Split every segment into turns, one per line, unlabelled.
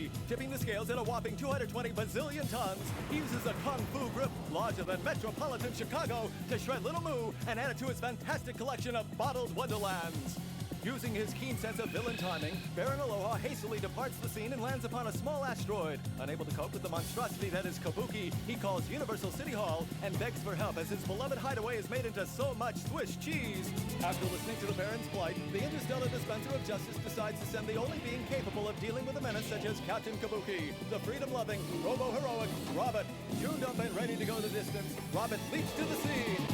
Kabuki. Tipping the scales at a whopping 220 bazillion tons, he uses a kung fu grip larger than metropolitan Chicago to shred Little Moo and add it to his fantastic collection of bottled wonderlands. Using his keen sense of villain timing, Baron Aloha hastily departs the scene and lands upon a small asteroid. Unable to cope with the monstrosity that is Kabuki, he calls Universal City Hall and begs for help as his beloved hideaway is made into so much Swiss cheese. After listening to the Baron's plight, the interstellar dispenser of justice decides to send the only being capable of dealing with a menace such as Captain Kabuki, the freedom-loving, robo-heroic Robert. Tuned up and ready to go the distance, Robert leaps to the scene.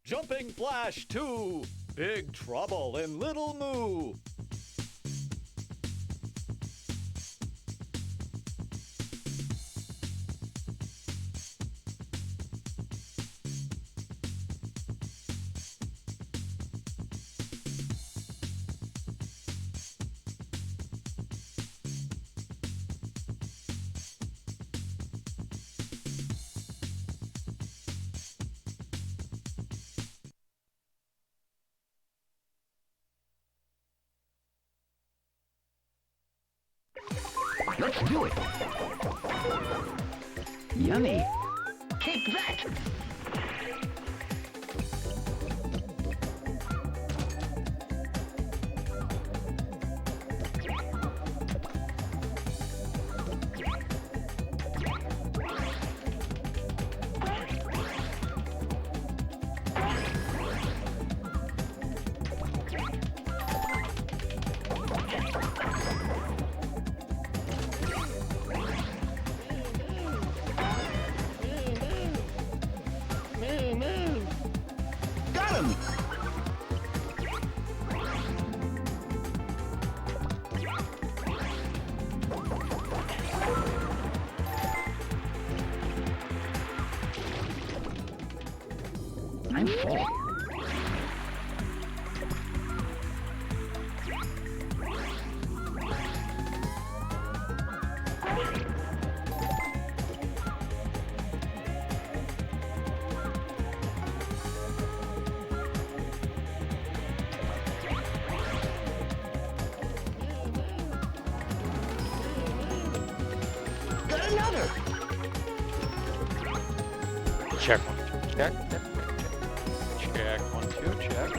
Jumping Flash 2, Big Trouble in Little Moo.
Let's do it. Yummy. Take that. I'm full. Got another.
Check one, check. Check 1, 2, check.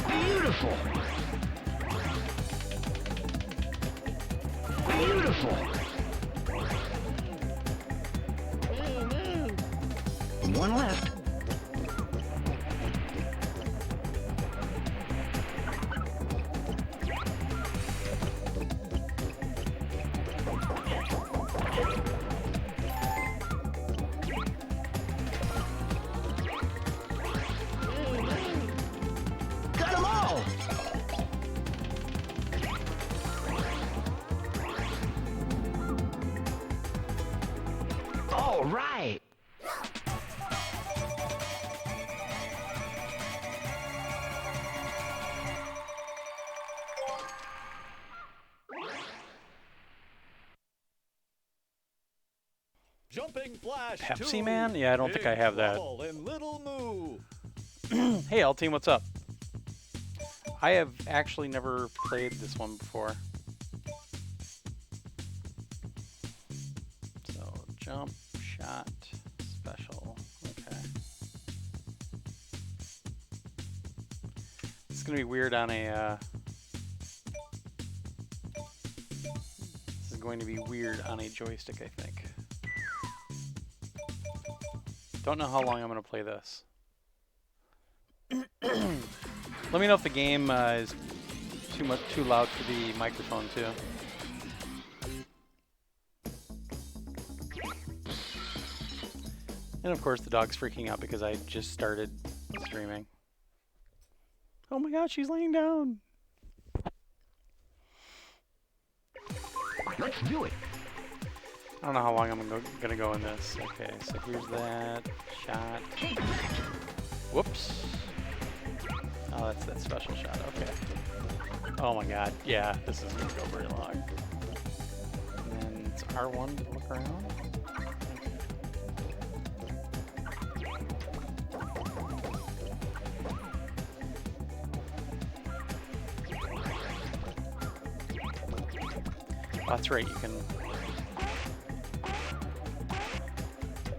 Beautiful. Beautiful. One left. Got 'em all. All right.
Jumping Flash
Pepsi
2,
Man? Yeah, I don't think I have that.
Big Trouble in Little Moo.
Hey, L Team, what's up? I have actually never played this one before. So, jump, shot, special. Okay. It's gonna be weird on a. This is going to be weird on a joystick, I think. Don't know how long I'm gonna play this. Let me know if the game is too loud for the microphone too. And of course the dog's freaking out because I just started streaming. Oh my gosh, she's laying down.
Let's do it.
I don't know how long I'm gonna go in this. Okay, so here's that shot. Whoops. Oh, that's that special shot. Okay. Oh my god. Yeah, this is gonna go very long. And then it's R1 to look around. That's right, you can...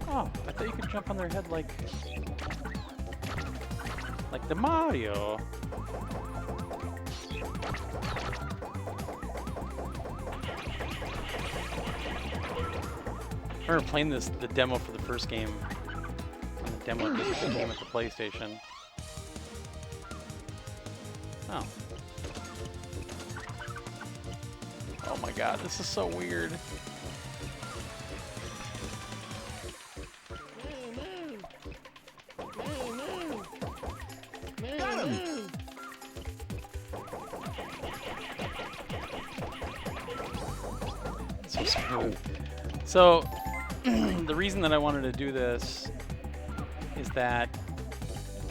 Oh, I thought you could jump on their head like the Mario. I remember playing the demo for the first game on the demo disc that came with the PlayStation. Oh. Oh my god, this is so weird.
Got him!
So smooth. So, the reason that I wanted to do this is that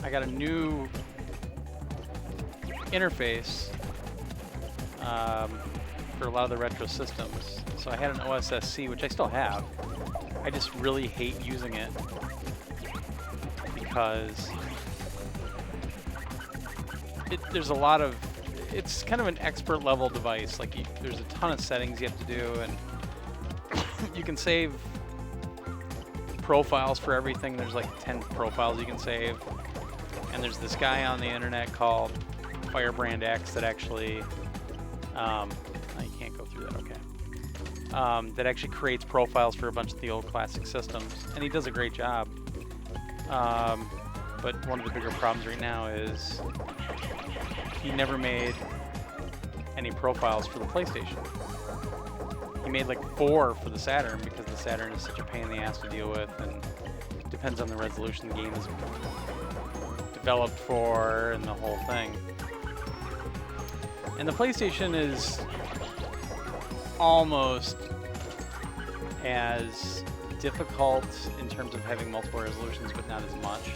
I got a new interface for a lot of the retro systems. So I had an OSSC, which I still have. I just really hate using it because there's a lot of... It's kind of an expert level device. Like there's a ton of settings you have to do, and you can save profiles for everything. There's like 10 profiles you can save. And there's this guy on the internet called Firebrand X that actually... oh, you can't go through that, okay. That actually creates profiles for a bunch of the old classic systems. And he does a great job. But one of the bigger problems right now is he never made any profiles for the PlayStation. He made like 4 for the Saturn because the Saturn is such a pain in the ass to deal with, and it depends on the resolution the game is developed for and the whole thing. And the PlayStation is almost as difficult in terms of having multiple resolutions, but not as much.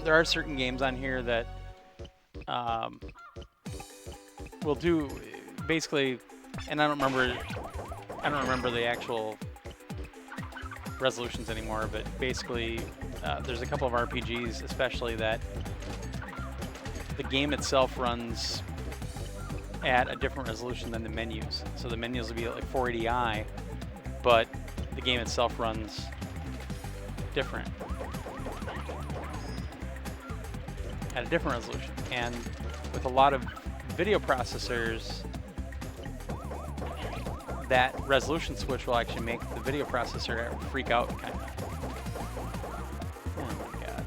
There are certain games on here that will do basically, and I don't remember the actual resolutions anymore, but basically there's a couple of RPGs especially that the game itself runs at a different resolution than the menus. So the menus will be at like 480i, but the game itself runs different. At a different resolution. And with a lot of video processors, that resolution switch will actually make the video processor freak out, kind of. Oh my god.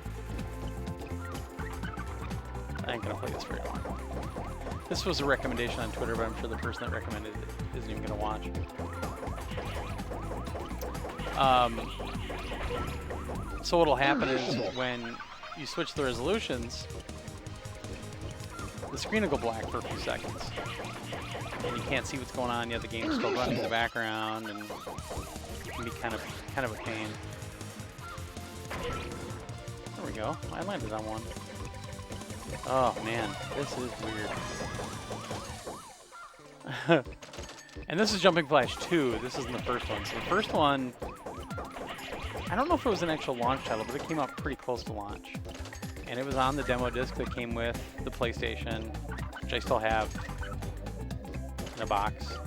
I ain't gonna play this very long. This was a recommendation on Twitter, but I'm sure the person that recommended it isn't even gonna watch. So what'll happen is when you switch the resolutions, the screen will go black for a few seconds. And you can't see what's going on, yet the game's still running in the background, and it can be kind of a pain. There we go. I landed on one. Oh man, this is weird. And this is Jumping Flash 2. This isn't the first one. So the first one, I don't know if it was an actual launch title, but it came out pretty close to launch. And it was on the demo disc that came with the PlayStation, which I still have in a box.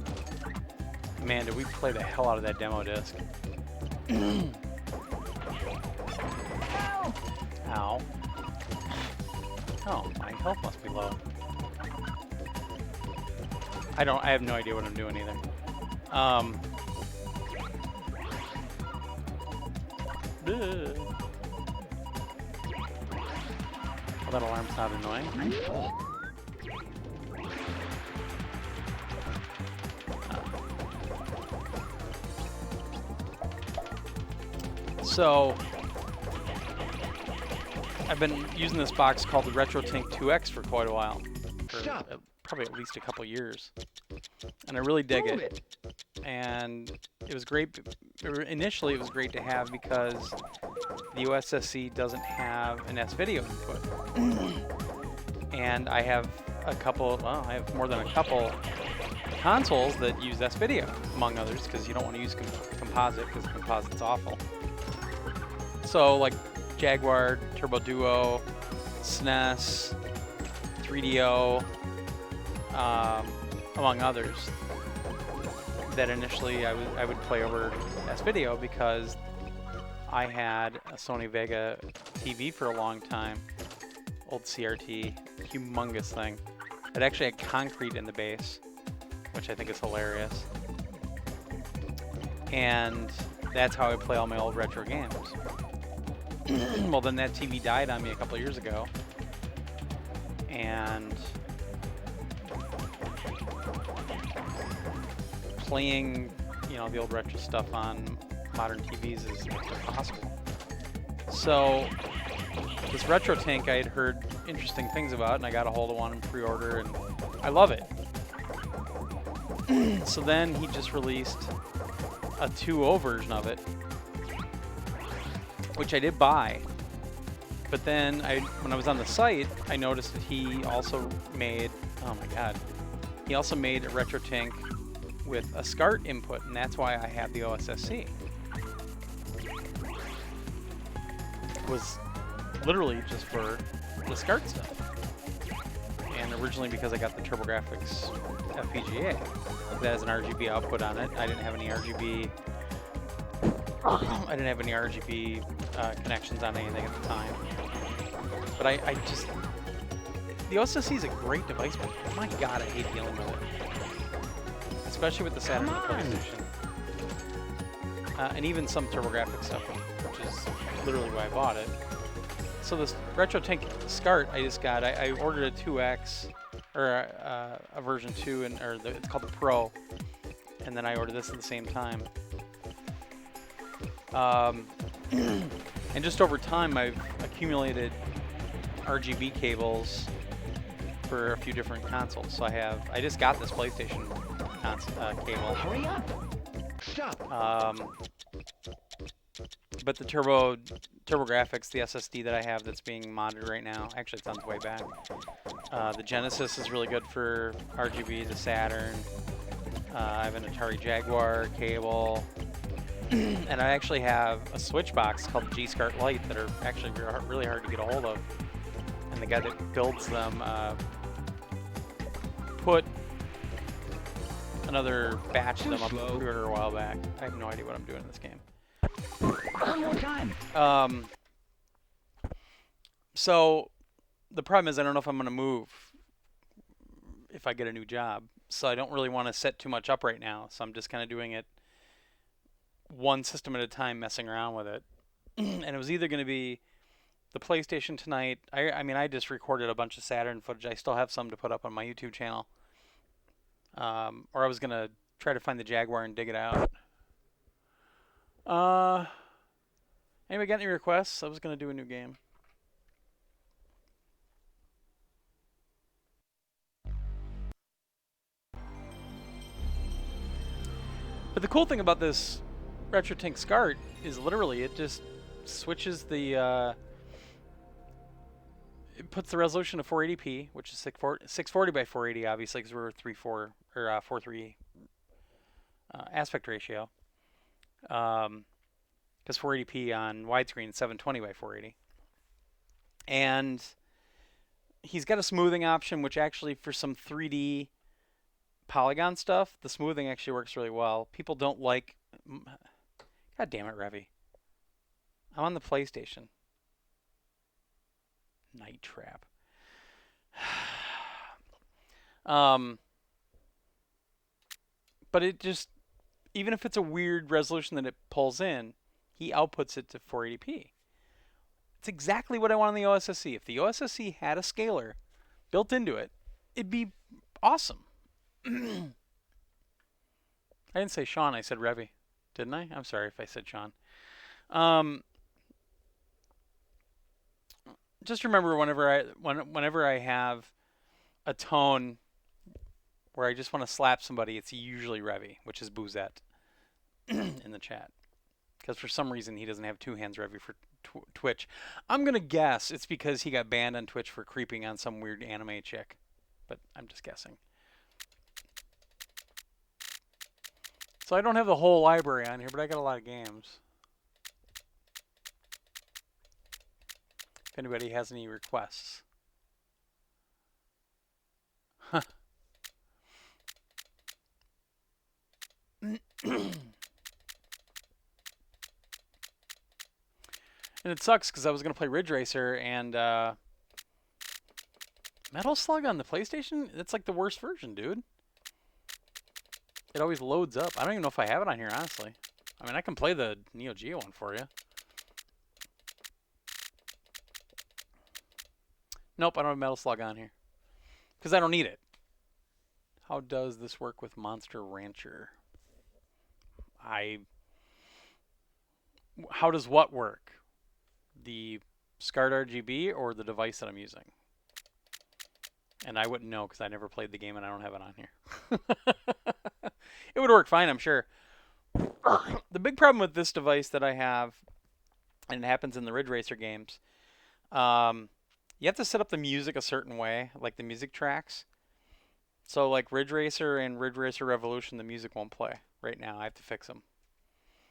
Man, did we play the hell out of that demo disc. Ow. Oh, my health must be low. I have no idea what I'm doing either. Oh, that alarm's not annoying. So, I've been using this box called the RetroTINK 2X for quite a while. For probably at least a couple years. And I really dig it. and it was great. Initially, it was great to have because the USSC doesn't have an S-video input. And I have a couple, well, I have more than a couple consoles that use S-video, among others, because you don't want to use composite, because composite's awful. So, like Jaguar, Turbo Duo, SNES, 3DO, among others, that initially I would play over S-video because I had a Sony Vega TV for a long time, old CRT, humongous thing. It actually had concrete in the base, which I think is hilarious. And that's how I play all my old retro games. Well, then that TV died on me a couple of years ago, and playing, you know, the old retro stuff on modern TVs is impossible. So this RetroTINK I had heard interesting things about, and I got a hold of one in pre-order, and I love it. So then he just released a 2.0 version of it, which I did buy. But then when I was on the site, I noticed that he also made, oh my god, he also made a RetroTINK with a SCART input, and that's why I have the OSSC. It was literally just for the SCART stuff. And originally because I got the TurboGrafx FPGA that has an RGB output on it. I didn't have any RGB connections on anything at the time. But I just, the OSSC is a great device, but my god, I hate dealing with it. Especially with the Saturn and the PlayStation. And even some TurboGrafx stuff, which is literally why I bought it. So this RetroTINK SCART I just got, I ordered a 2X, or a version 2, it's called the Pro, and then I ordered this at the same time. And just over time, I've accumulated RGB cables for a few different consoles. So I just got this PlayStation cable.
Hurry up! Stop!
But the TurboGrafx, the SSD that I have that's being modded right now, actually it's on its way back. The Genesis is really good for RGB, the Saturn. I have an Atari Jaguar cable. And I actually have a switch box called G-SCART Lite that are actually really hard to get a hold of. And the guy that builds them put another batch of them up on pre-order a while back. I have no idea what I'm doing in this game.
One more time!
So the problem is I don't know if I'm going to move if I get a new job. So I don't really want to set too much up right now. So I'm just kind of doing it one system at a time, messing around with it. And it was either going to be the PlayStation tonight. I mean, I just recorded a bunch of Saturn footage. I still have some to put up on my YouTube channel. Or I was going to try to find the Jaguar and dig it out. Anybody got any requests? I was going to do a new game. But the cool thing about this RetroTINK SCART is literally it just switches the it puts the resolution to 480p, which is 640 by 480, obviously, because we're 3.4 or 4.3 aspect ratio. Because 480p on widescreen is 720 by 480. And he's got a smoothing option, which actually for some 3D polygon stuff, the smoothing actually works really well. People don't like... God damn it, Revy. I'm on the PlayStation. Night Trap. But it just... Even if it's a weird resolution that it pulls in, he outputs it to 480p. It's exactly what I want on the OSSC. If the OSSC had a scaler built into it, it'd be awesome. I didn't say Sean, I said Revy. Didn't I? I'm sorry if I said Sean. Just remember whenever I have a tone where I just want to slap somebody, it's usually Revy, which is Boozette in the chat. Because for some reason he doesn't have two hands Revy for Twitch. I'm going to guess it's because he got banned on Twitch for creeping on some weird anime chick. But I'm just guessing. So I don't have the whole library on here, but I got a lot of games. If anybody has any requests. Huh. And it sucks because I was going to play Ridge Racer and Metal Slug on the PlayStation? It's like the worst version, dude. It always loads up. I don't even know if I have it on here, honestly. I mean, I can play the Neo Geo one for you. Nope, I don't have Metal Slug on here. Because I don't need it. How does this work with Monster Rancher? How does what work? The SCART RGB or the device that I'm using? And I wouldn't know because I never played the game and I don't have it on here. It would work fine, I'm sure. The big problem with this device that I have, and it happens in the Ridge Racer games, you have to set up the music a certain way, like the music tracks. So like Ridge Racer and Ridge Racer Revolution, the music won't play right now. I have to fix them.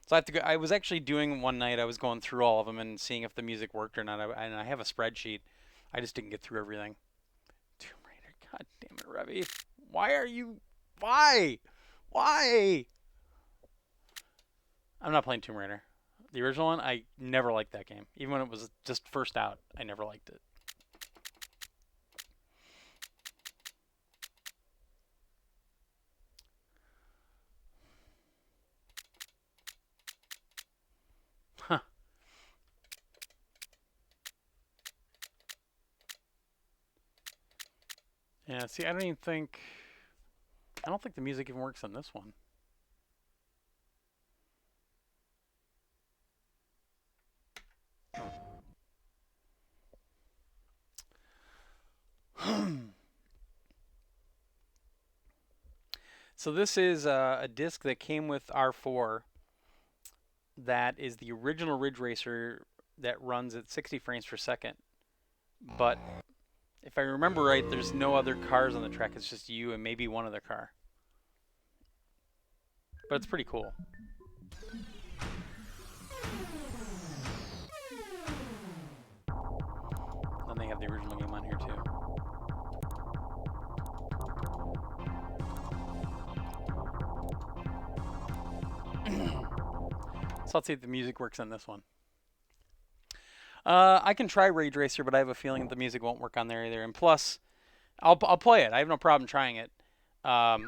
So I have to go. I was actually doing one night. I was going through all of them and seeing if the music worked or not. And I have a spreadsheet. I just didn't get through everything. Tomb Raider. God damn it, Revy. Why are you? Why? Why? I'm not playing Tomb Raider. The original one, I never liked that game. Even when it was just first out, I never liked it. Huh. Yeah, see, I don't think the music even works on this one. So this is a disc that came with R4 that is the original Ridge Racer that runs at 60 frames per second. But if I remember right, there's no other cars on the track. It's just you and maybe one other car. But it's pretty cool. Then they have the original game on here too. So let's see if the music works on this one. I can try Ridge Racer, but I have a feeling the music won't work on there either. And plus, I'll play it. I have no problem trying it. Oh.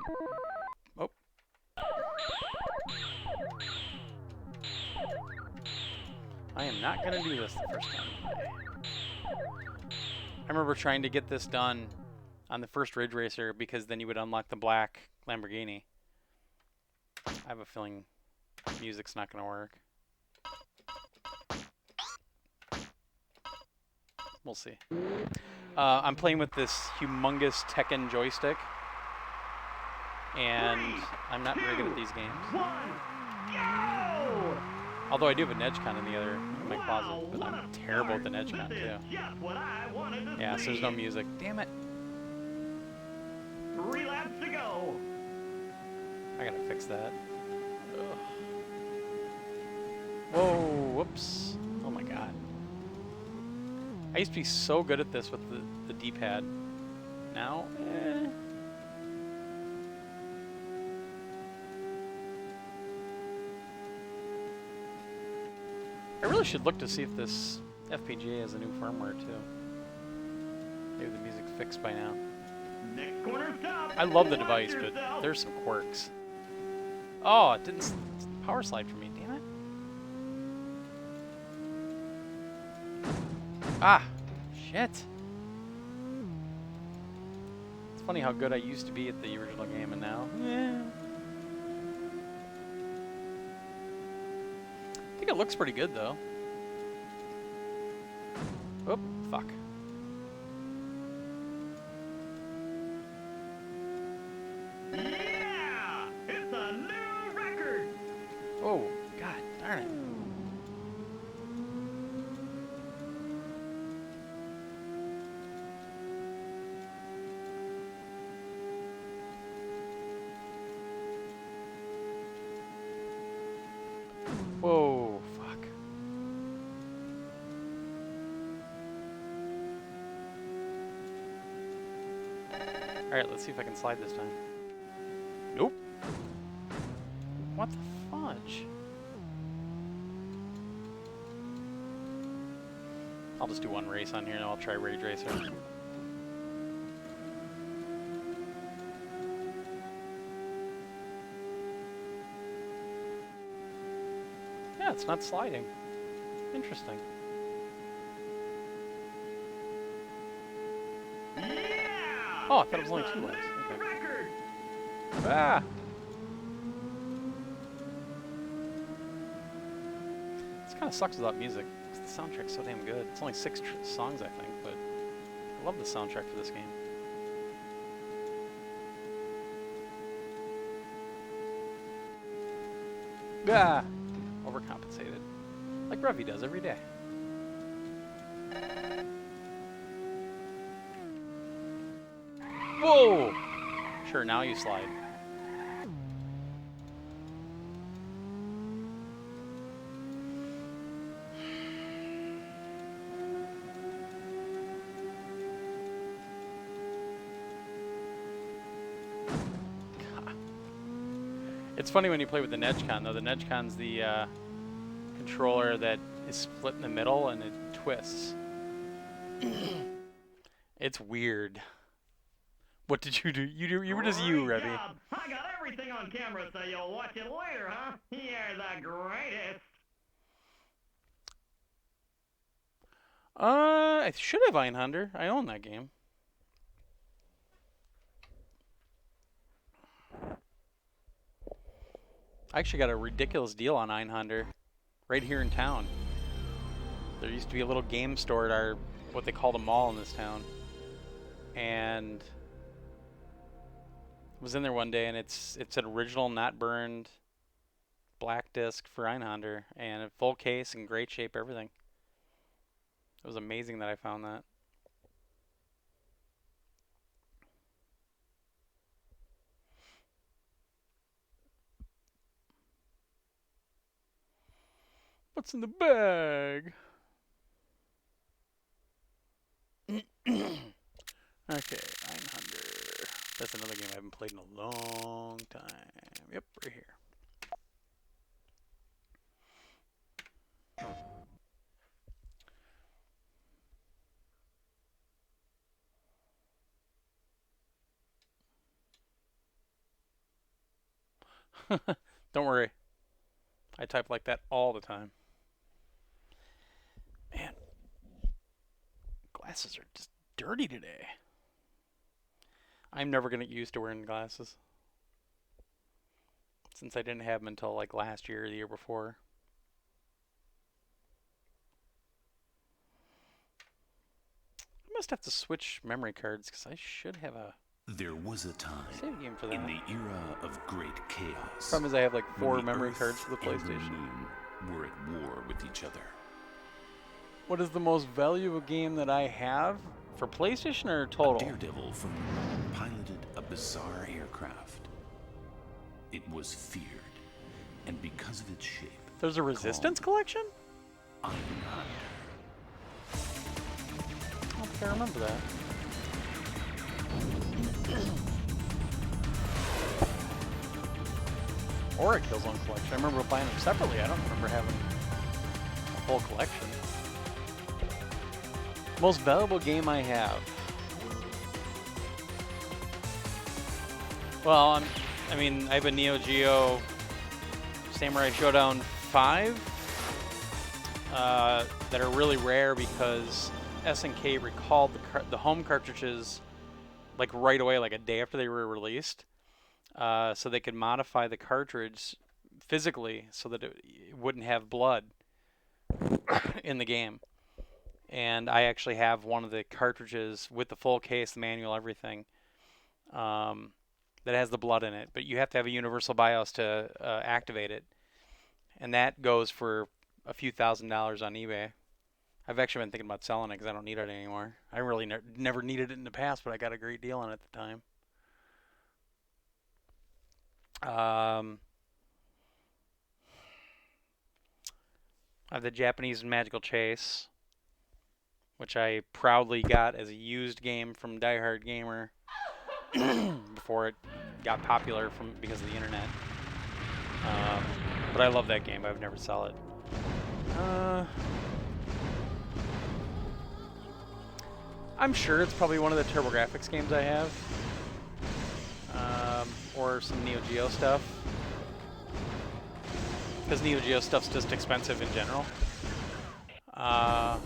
I am not going to do this the first time. I remember trying to get this done on the first Ridge Racer because then you would unlock the black Lamborghini. I have a feeling music's not going to work. We'll see. I'm playing with this humongous Tekken joystick, and I'm not very good at these games. Although I do have a Nedgecon in my closet, but I'm terrible at the Nedgecon too. Yeah, so there's no music. Damn it.
3 laps to go.
I gotta fix that. Ugh. Whoa, whoops. Oh my god. I used to be so good at this with the D-pad. Now, I really should look to see if this FPGA has a new firmware too. Maybe the music's fixed by now.
Next corner stop.
I love the device, but there's some quirks. Oh, it didn't power slide for me, damn it. Ah, shit. It's funny how good I used to be at the original game and now, I think it looks pretty good though. Oh, fuck. Alright, let's see if I can slide this time. Nope. What the fudge? I'll just do one race on here and I'll try Rage Racer. Yeah, it's not sliding. Interesting.
Yeah!
Oh, I thought it was
It's
only
a
2 laps.
new
Okay.
record.
Ah! This kind of sucks without music. 'Cause the soundtrack's so damn good. It's only 6 songs, I think, but I love the soundtrack for this game. Ah! Overcompensated. Like Revy does every day. Whoa! Sure, now you slide. It's funny when you play with the Nedcon, though. The Nedcon's the controller that is split in the middle and it twists. It's weird. What did you do? You were just you,
Great
Revy.
job. I got everything on camera, so you'll watch it later, huh? You're the greatest.
I should have Einhander. I own that game. I actually got a ridiculous deal on Einhander right here in town. There used to be a little game store at our, what they called a mall in this town. And I was in there one day and it said original, not burned, black disc for Einhander and a full case in great shape, everything. It was amazing that I found that. What's in the bag? Okay, 900. That's another game I haven't played in a long time. Yep, right here. Don't worry. I type like that all the time. Man, glasses are just dirty today. I'm never going to get used to wearing glasses. Since I didn't have them until like last year or the year before. I must have to switch memory cards because I should have a
There was a time
save game for that.
in the era of great chaos.
Problem is I have like
when
4
the
memory
Earth
cards for the
and
PlayStation.
moon were at war with each other.
What is the most valuable game that I have? For PlayStation or total?
Daredevil from piloted a bizarre aircraft. It was feared, and because of its shape,
There's a Resistance collection?
Einhander.
I don't think I remember that. Or a Killzone collection. I remember buying them separately. I don't remember having a full collection. Most valuable game I have. Well, I mean, I have a Neo Geo Samurai Showdown 5 that are really rare because SNK recalled the home cartridges like right away, like a day after they were released, so they could modify the cartridge physically so that it wouldn't have blood in the game. And I actually have one of the cartridges with the full case, the manual, everything, that has the blood in it. But you have to have a universal BIOS to activate it. And that goes for a few $1,000s on eBay. I've actually been thinking about selling it because I don't need it anymore. I really never needed it in the past, but I got a great deal on it at the time. I have the Japanese Magical Chase, which I proudly got as a used game from Die Hard Gamer before it got popular because of the internet. But I love that game. I would never sell it. I'm sure it's probably one of the TurboGrafx games I have. Or some Neo Geo stuff. Because Neo Geo stuff's just expensive in general. I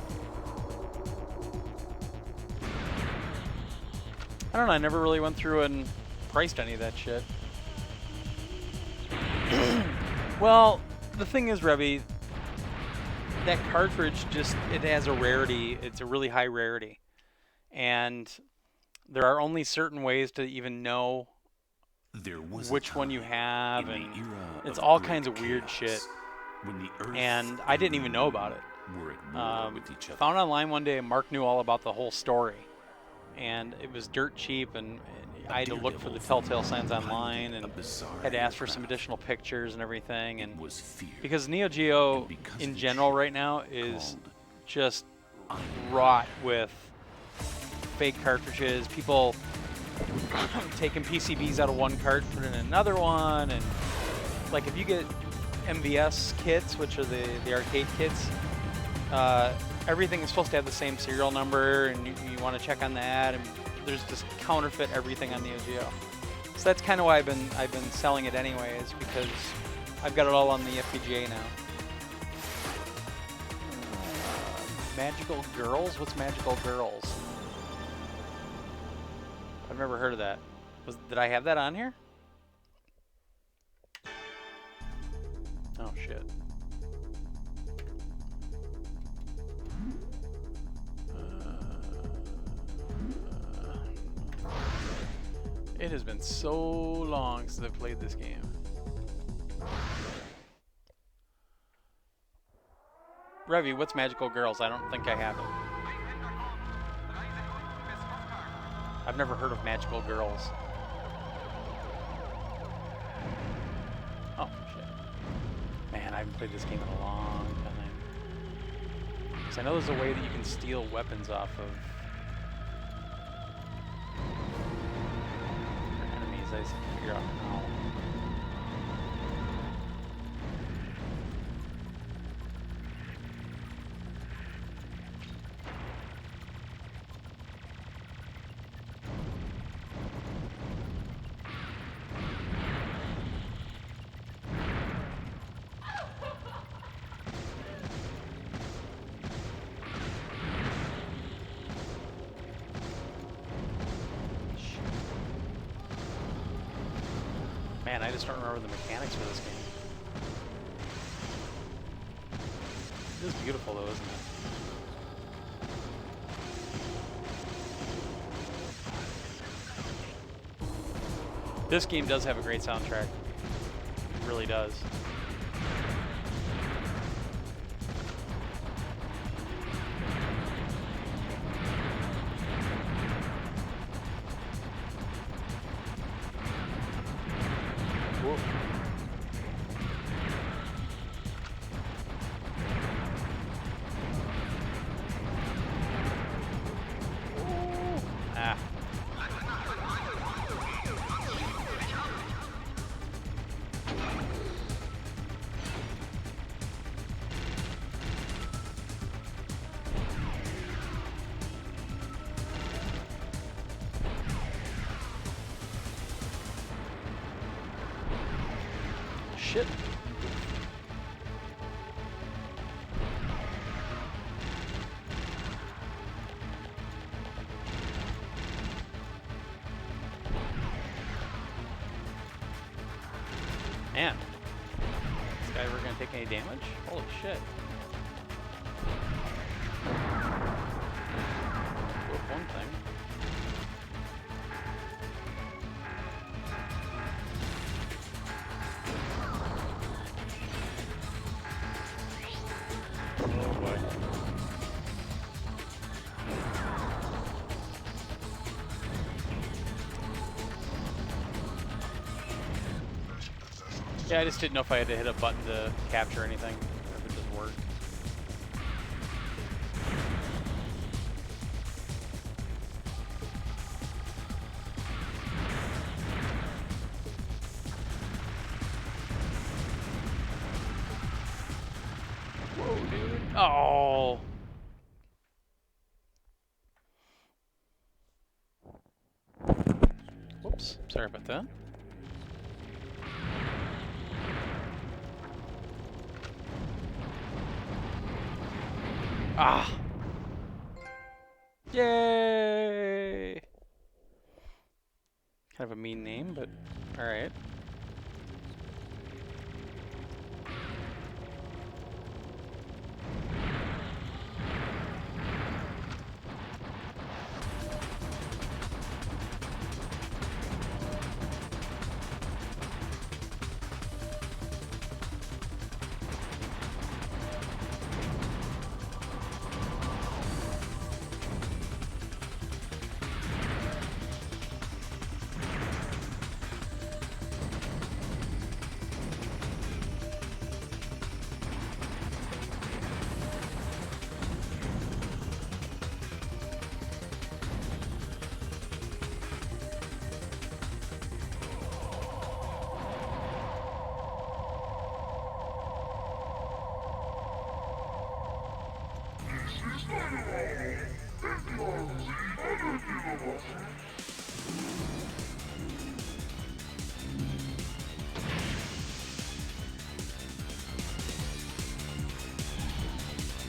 don't know, I never really went through and priced any of that shit. Well, the thing is, Revy, that cartridge just, it has a rarity. It's a really high rarity. And there are only certain ways to even know which one you have, and it's all kinds of weird shit. And I didn't even know about it. Found online one day, Mark knew all about the whole story. And it was dirt cheap, and I had to look for the telltale signs online, and had to ask for some additional pictures and everything. And because Neo Geo in general right now is just wrought with fake cartridges, people taking PCBs out of one cart, putting in another one, and like if you get MVS kits, which are the arcade kits, everything is supposed to have the same serial number, and you want to check on that, and there's just counterfeit everything on Neo Geo. So that's kind of why I've been selling it anyways, because I've got it all on the FPGA now. Magical Girls? What's Magical Girls? I've never heard of that. Did I have that on here? Oh shit. It has been so long since I've played this game. Revy, what's Magical Girls? I don't think I have it. I've never heard of Magical Girls. Oh, shit. Man, I haven't played this game in a long time. Because I know there's a way that you can steal weapons off of your enemies. I just have to figure out how. Man, I just don't remember the mechanics for this game. It is beautiful though, isn't it? This game does have a great soundtrack. It really does. Whoa. Ah. Shit. Man, this guy ever gonna take any damage? Holy shit. Broke one thing. Oh boy. Yeah, I just didn't know if I had to hit a button to capture anything, or if it just worked. Oh. Whoops. Sorry about that. Ah. Yay! Kind of a mean name, but alright.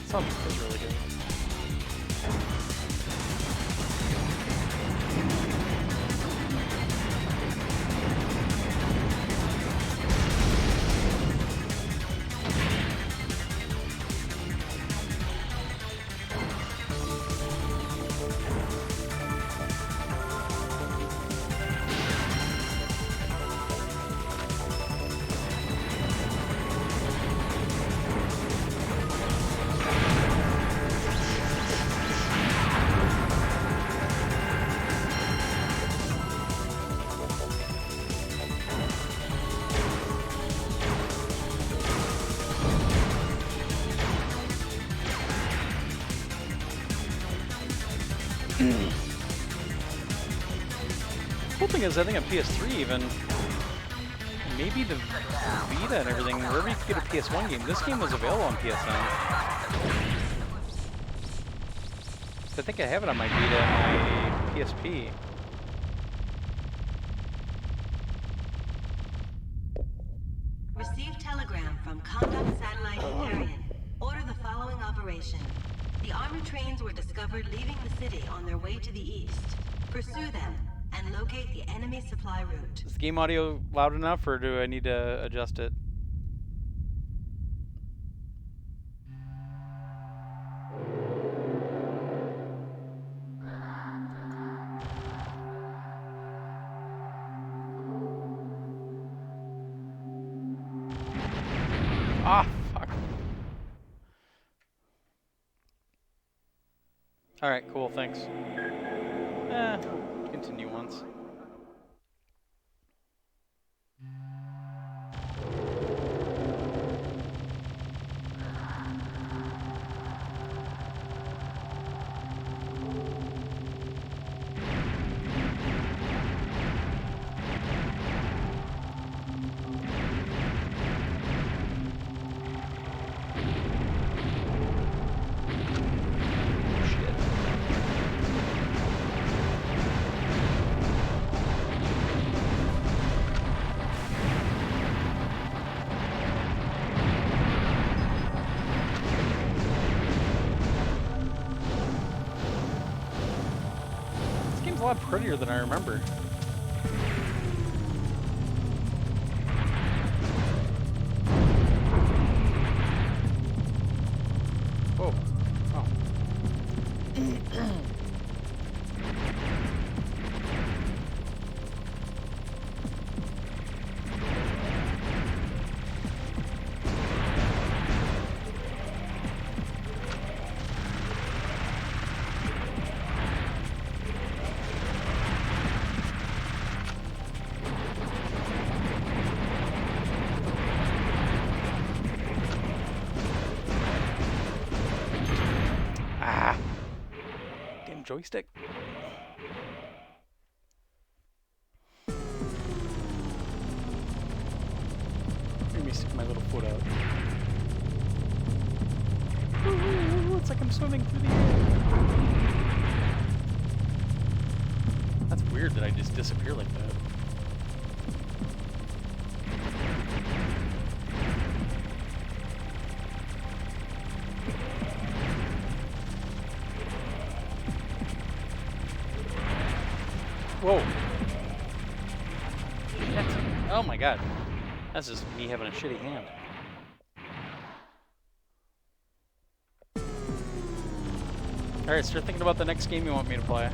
Sounds really good. Cool thing is, I think on PS3 even, maybe the Vita and everything, wherever you could get a PS1 game, this game was available on PSN. So I think I have it on my Vita and my PSP.
Received telegram from Conduct Satellite Hyperion. Order the following operation. The armored trains were discovered leaving the city on their way to the east. Pursue them and locate the enemy supply route.
Is the game audio loud enough, or do I need to adjust it? Ah, fuck. Alright, cool, thanks. Continue once. A lot prettier than I remember. Whoa. Oh. Joystick. Let me stick my little foot out. I'm swimming through the air. That's weird that I just disappear like that. Whoa. Shit. Oh my god. That's just me having a shitty hand. Alright, start thinking about the next game you want me to play.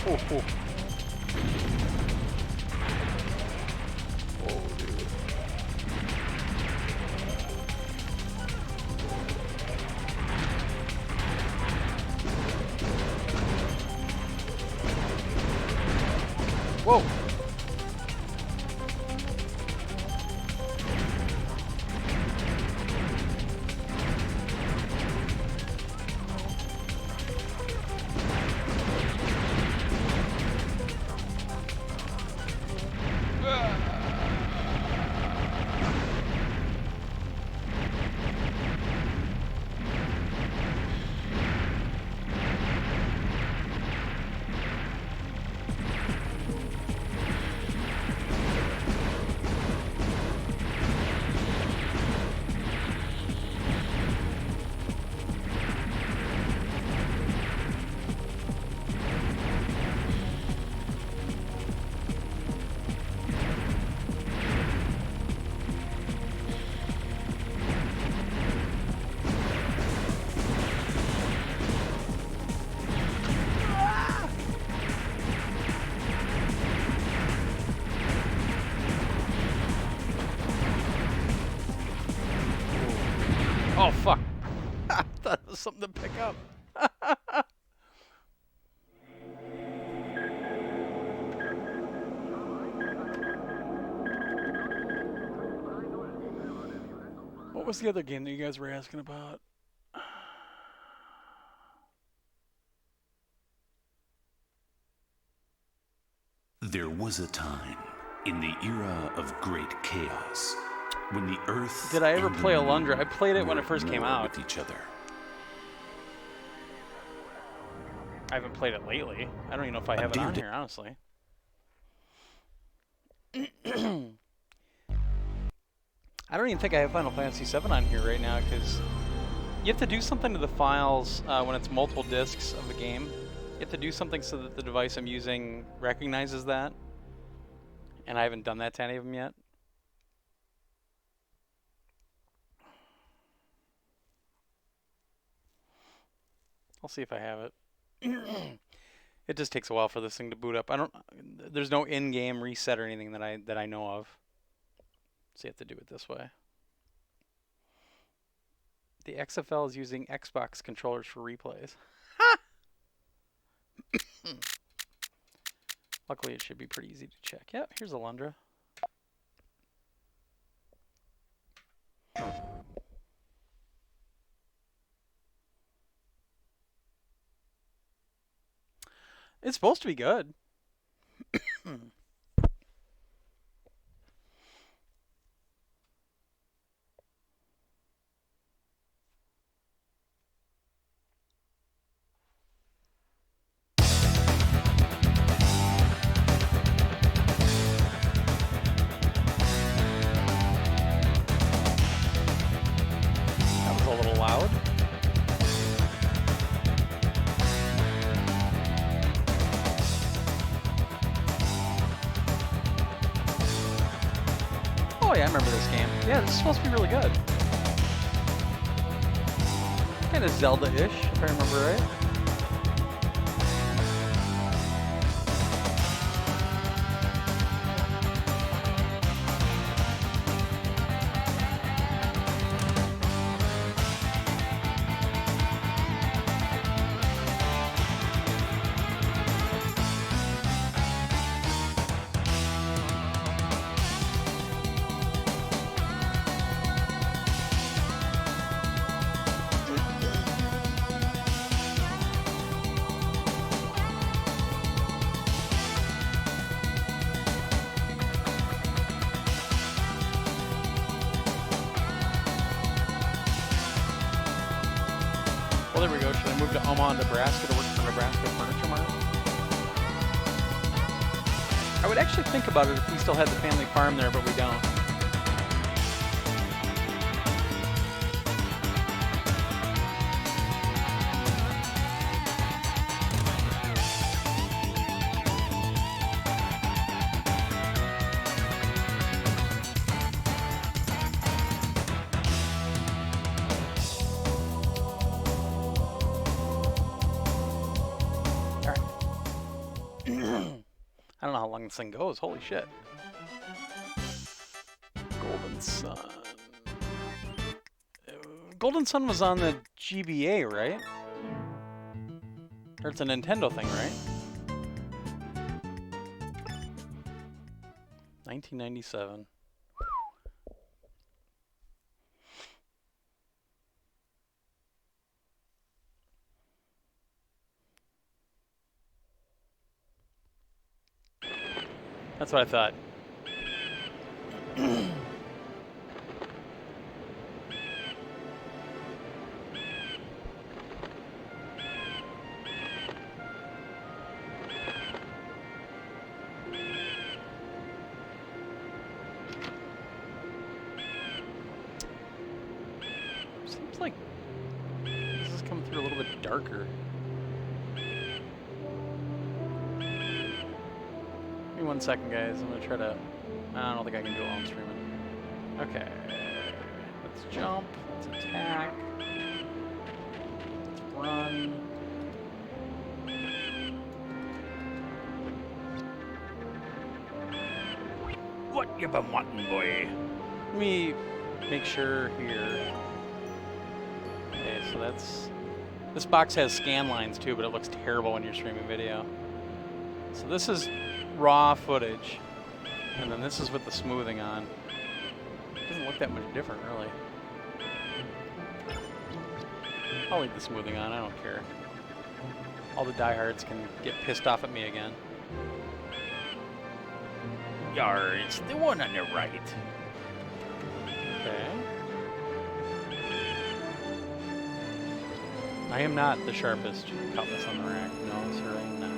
Oh, oh. Oh, dude. Whoa. Oh, fuck. I thought it was something to pick up. What was the other game that you guys were asking about?
There was a time in the era of great chaos when the Earth
Did I ever
and the
play
moon
Alundra? I played it when
were
it first
at
came
war
out.
with each other.
I haven't played it lately. I don't even know if I have it on here, honestly. I don't even think I have Final Fantasy VII on here right now because you have to do something to the files when it's multiple discs of a game. You have to do something so that the device I'm using recognizes that. And I haven't done that to any of them yet. I'll see if I have it. It just takes a while for this thing to boot up. There's no in-game reset or anything that I know of. So you have to do it this way. The XFL is using Xbox controllers for replays. Luckily, it should be pretty easy to check. Yeah, here's Alundra. It's supposed to be good. That was a little loud. Oh yeah, I remember this game. Yeah, this is supposed to be really good. Kind of Zelda-ish, if I remember right. there we go. Should I move to Omaha, Nebraska to work for Nebraska Furniture Mart? I would actually think about it if we still had the family farm there, but we don't. I don't know how long this thing goes. Holy shit. Golden Sun. Golden Sun was on the GBA, right? Or it's a Nintendo thing, right? 1997. That's what I thought. Seems like this is coming through a little bit darker. Give me 1 second, guys. I'm gonna try to. I don't think I can do it while I'm streaming. Okay. Let's jump. Let's attack. Let's run. What you been wanting, boy? Let me make sure here. Okay, so that's. This box has scan lines too, but it looks terrible when you're streaming video. So this is raw footage, and then this is with the smoothing on. It doesn't look that much different, really. I'll leave the smoothing on, I don't care. All the diehards can get pissed off at me again. Yar, it's the one on the right. Okay. I am not the sharpest cutlass on the rack. No, sir, I am not.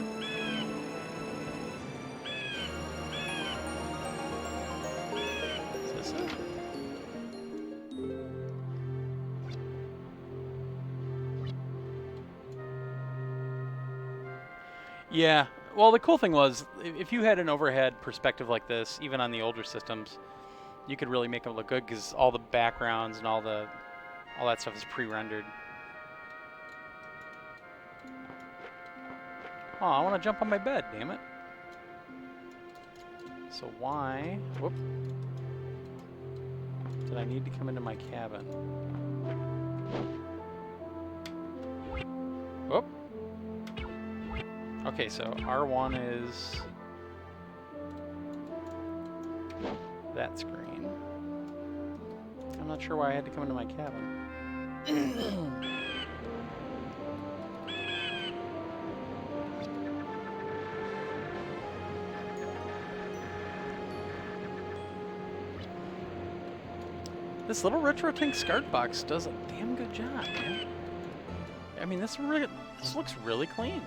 Is this it? Yeah. Well, the cool thing was, if you had an overhead perspective like this, even on the older systems, you could really make them look good because all the backgrounds and all that stuff is pre-rendered. Oh, I want to jump on my bed, damn it. So why, whoop, did I need to come into my cabin? Whoop. Okay, so R1 is that screen. I'm not sure why I had to come into my cabin. This little RetroTINK SCART box does a damn good job, man. I mean, this looks really clean.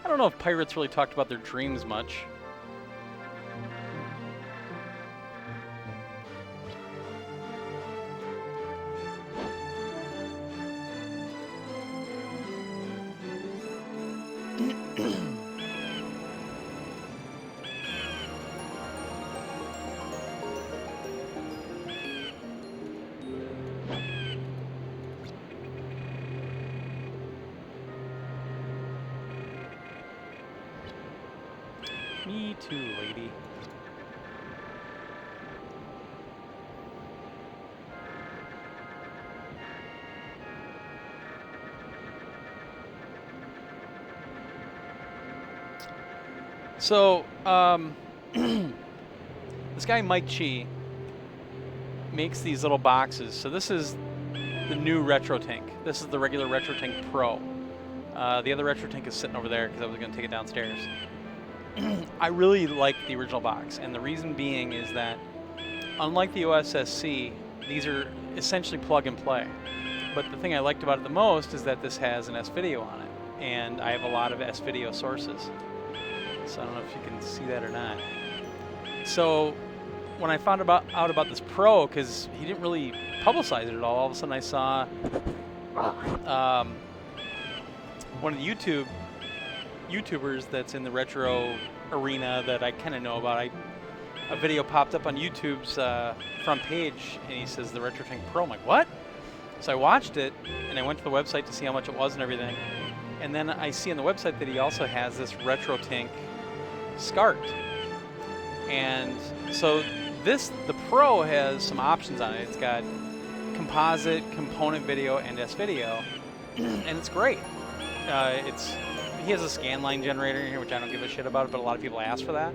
I don't know if pirates really talked about their dreams much. Me too, lady. So, this guy Mike Chi makes these little boxes. So this is the new RetroTINK. This is the regular RetroTINK Pro. The other RetroTINK is sitting over there because I was going to take it downstairs. I really like the original box, and the reason being is that unlike the OSSC, these are essentially plug and play. But the thing I liked about it the most is that this has an S-Video on it, and I have a lot of S-Video sources. So I don't know if you can see that or not. So when I found out about this Pro, because he didn't really publicize it at all of a sudden I saw one of the YouTubers that's in the retro arena that I kind of know about. A video popped up on YouTube's front page, and he says the RetroTINK Pro. I'm like, what? So I watched it, and I went to the website to see how much it was and everything. And then I see on the website that he also has this RetroTINK SCART. And so the Pro has some options on it. It's got composite, component video, and S-Video, and it's great. He has a scan line generator in here, which I don't give a shit about, but a lot of people ask for that.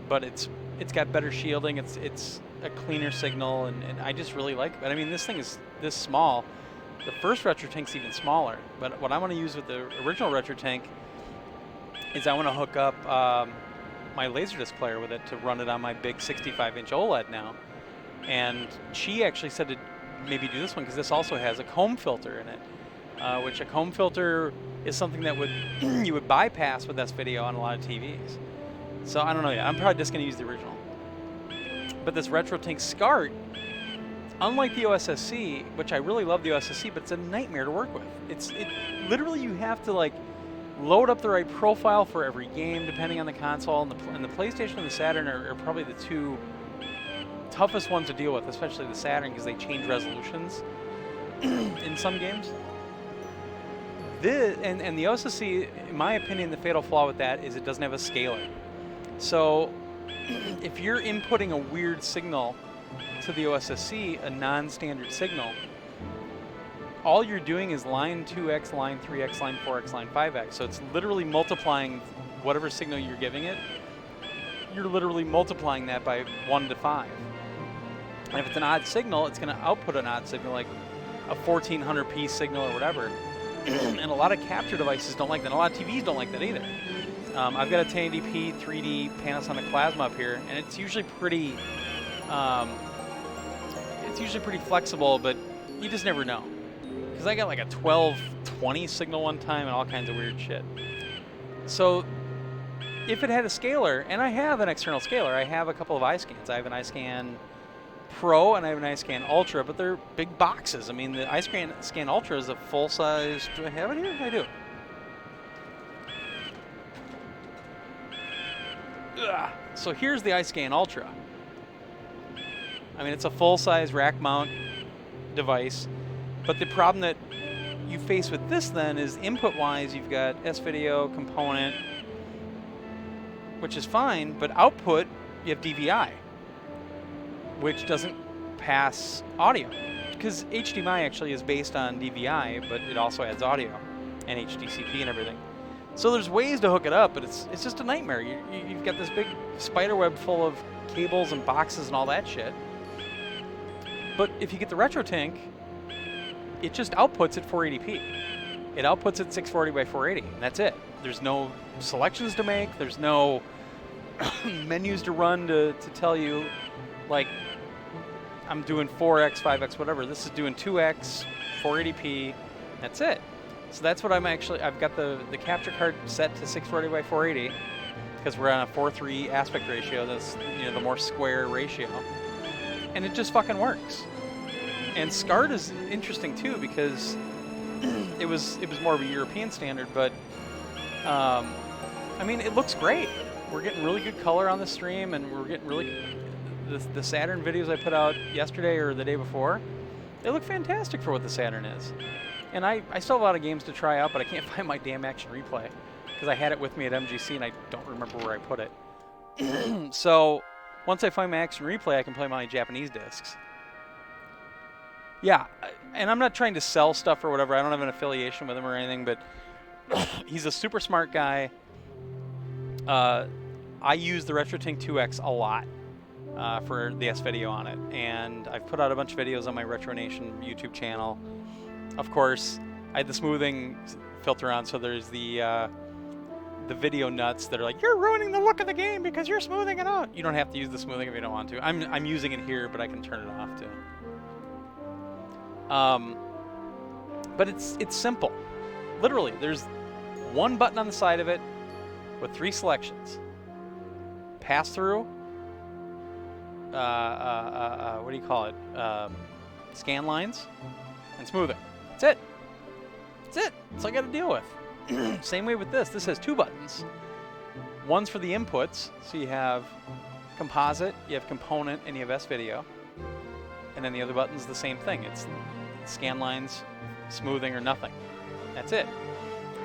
But it's got better shielding. It's a cleaner signal, and I just really like it. But I mean, this thing is this small. The first RetroTINK's even smaller. But what I want to use with the original RetroTINK is I want to hook up my Laserdisc player with it to run it on my big 65-inch OLED now. And she actually said to maybe do this one because this also has a comb filter in it, which a comb filter is something that you would bypass with S-Video on a lot of TVs. So I don't know yet. I'm probably just going to use the original. But this RetroTINK SCART, unlike the OSSC, which I really love the OSSC, but it's a nightmare to work with. It literally, you have to like load up the right profile for every game depending on the console, and the PlayStation and the Saturn are probably the two toughest ones to deal with, especially the Saturn, because they change resolutions in some games. And the OSSC, in my opinion, the fatal flaw with that is it doesn't have a scaler. So if you're inputting a weird signal to the OSSC, a non-standard signal, all you're doing is line 2x, line 3x, line 4x, line 5x. So it's literally multiplying whatever signal you're giving it. You're literally multiplying that by 1 to 5. And if it's an odd signal, it's going to output an odd signal, like a 1400p signal or whatever. And a lot of capture devices don't like that. And a lot of TVs don't like that either. I've got a 1080p 3D Panasonic Plasma up here, and it's usually pretty flexible, but you just never know. Because I got like a 1220 signal one time and all kinds of weird shit. So if it had a scaler, and I have an external scaler, I have a couple of iScans. I have an iScan Pro and I have an iScan Ultra, but they're big boxes. I mean, the iScan Ultra is a full size. Do I have it here? I do. Ugh. So here's the iScan Ultra. I mean, it's a full size rack mount device, but the problem that you face with this then is input wise, you've got S-Video component, which is fine, but output, you have DVI, which doesn't pass audio. Because HDMI actually is based on DVI, but it also adds audio and HDCP and everything. So there's ways to hook it up, but it's just a nightmare. You've got this big spider web full of cables and boxes and all that shit. But if you get the RetroTINK, it just outputs at 480p. It outputs at 640 by 480, and that's it. There's no selections to make. There's no menus to run to tell you, like, I'm doing 4x, 5x, whatever. This is doing 2x, 480p. That's it. So that's what I've got the capture card set to 640 by 480 because we're on a 4:3 aspect ratio. That's, the more square ratio. And it just fucking works. And SCART is interesting too because it was more of a European standard, but I mean, it looks great. We're getting really good color on the stream, and we're getting really the Saturn videos I put out yesterday or the day before. They look fantastic for what the Saturn is. And I still have a lot of games to try out, but I can't find my damn action replay because I had it with me at MGC and I don't remember where I put it. So once I find my action replay, I can play my Japanese discs. Yeah, and I'm not trying to sell stuff or whatever. I don't have an affiliation with him or anything, but he's a super smart guy. I use the RetroTINK 2X a lot for the S-Video on it, and I've put out a bunch of videos on my Retro Nation YouTube channel. Of course, I had the smoothing filter on, so there's the the video nuts that are like, you're ruining the look of the game because you're smoothing it out. You don't have to use the smoothing if you don't want to. I'm using it here, but I can turn it off too. But it's simple. Literally, there's one button on the side of it with 3 selections. Pass through. What do you call it? Scan lines and smoothing. That's it. That's it. That's all I got to deal with. Same way with this. This has 2 buttons. One's for the inputs. So you have composite, you have component, and you have S-video. And then the other button's the same thing. It's scan lines, smoothing, or nothing. That's it.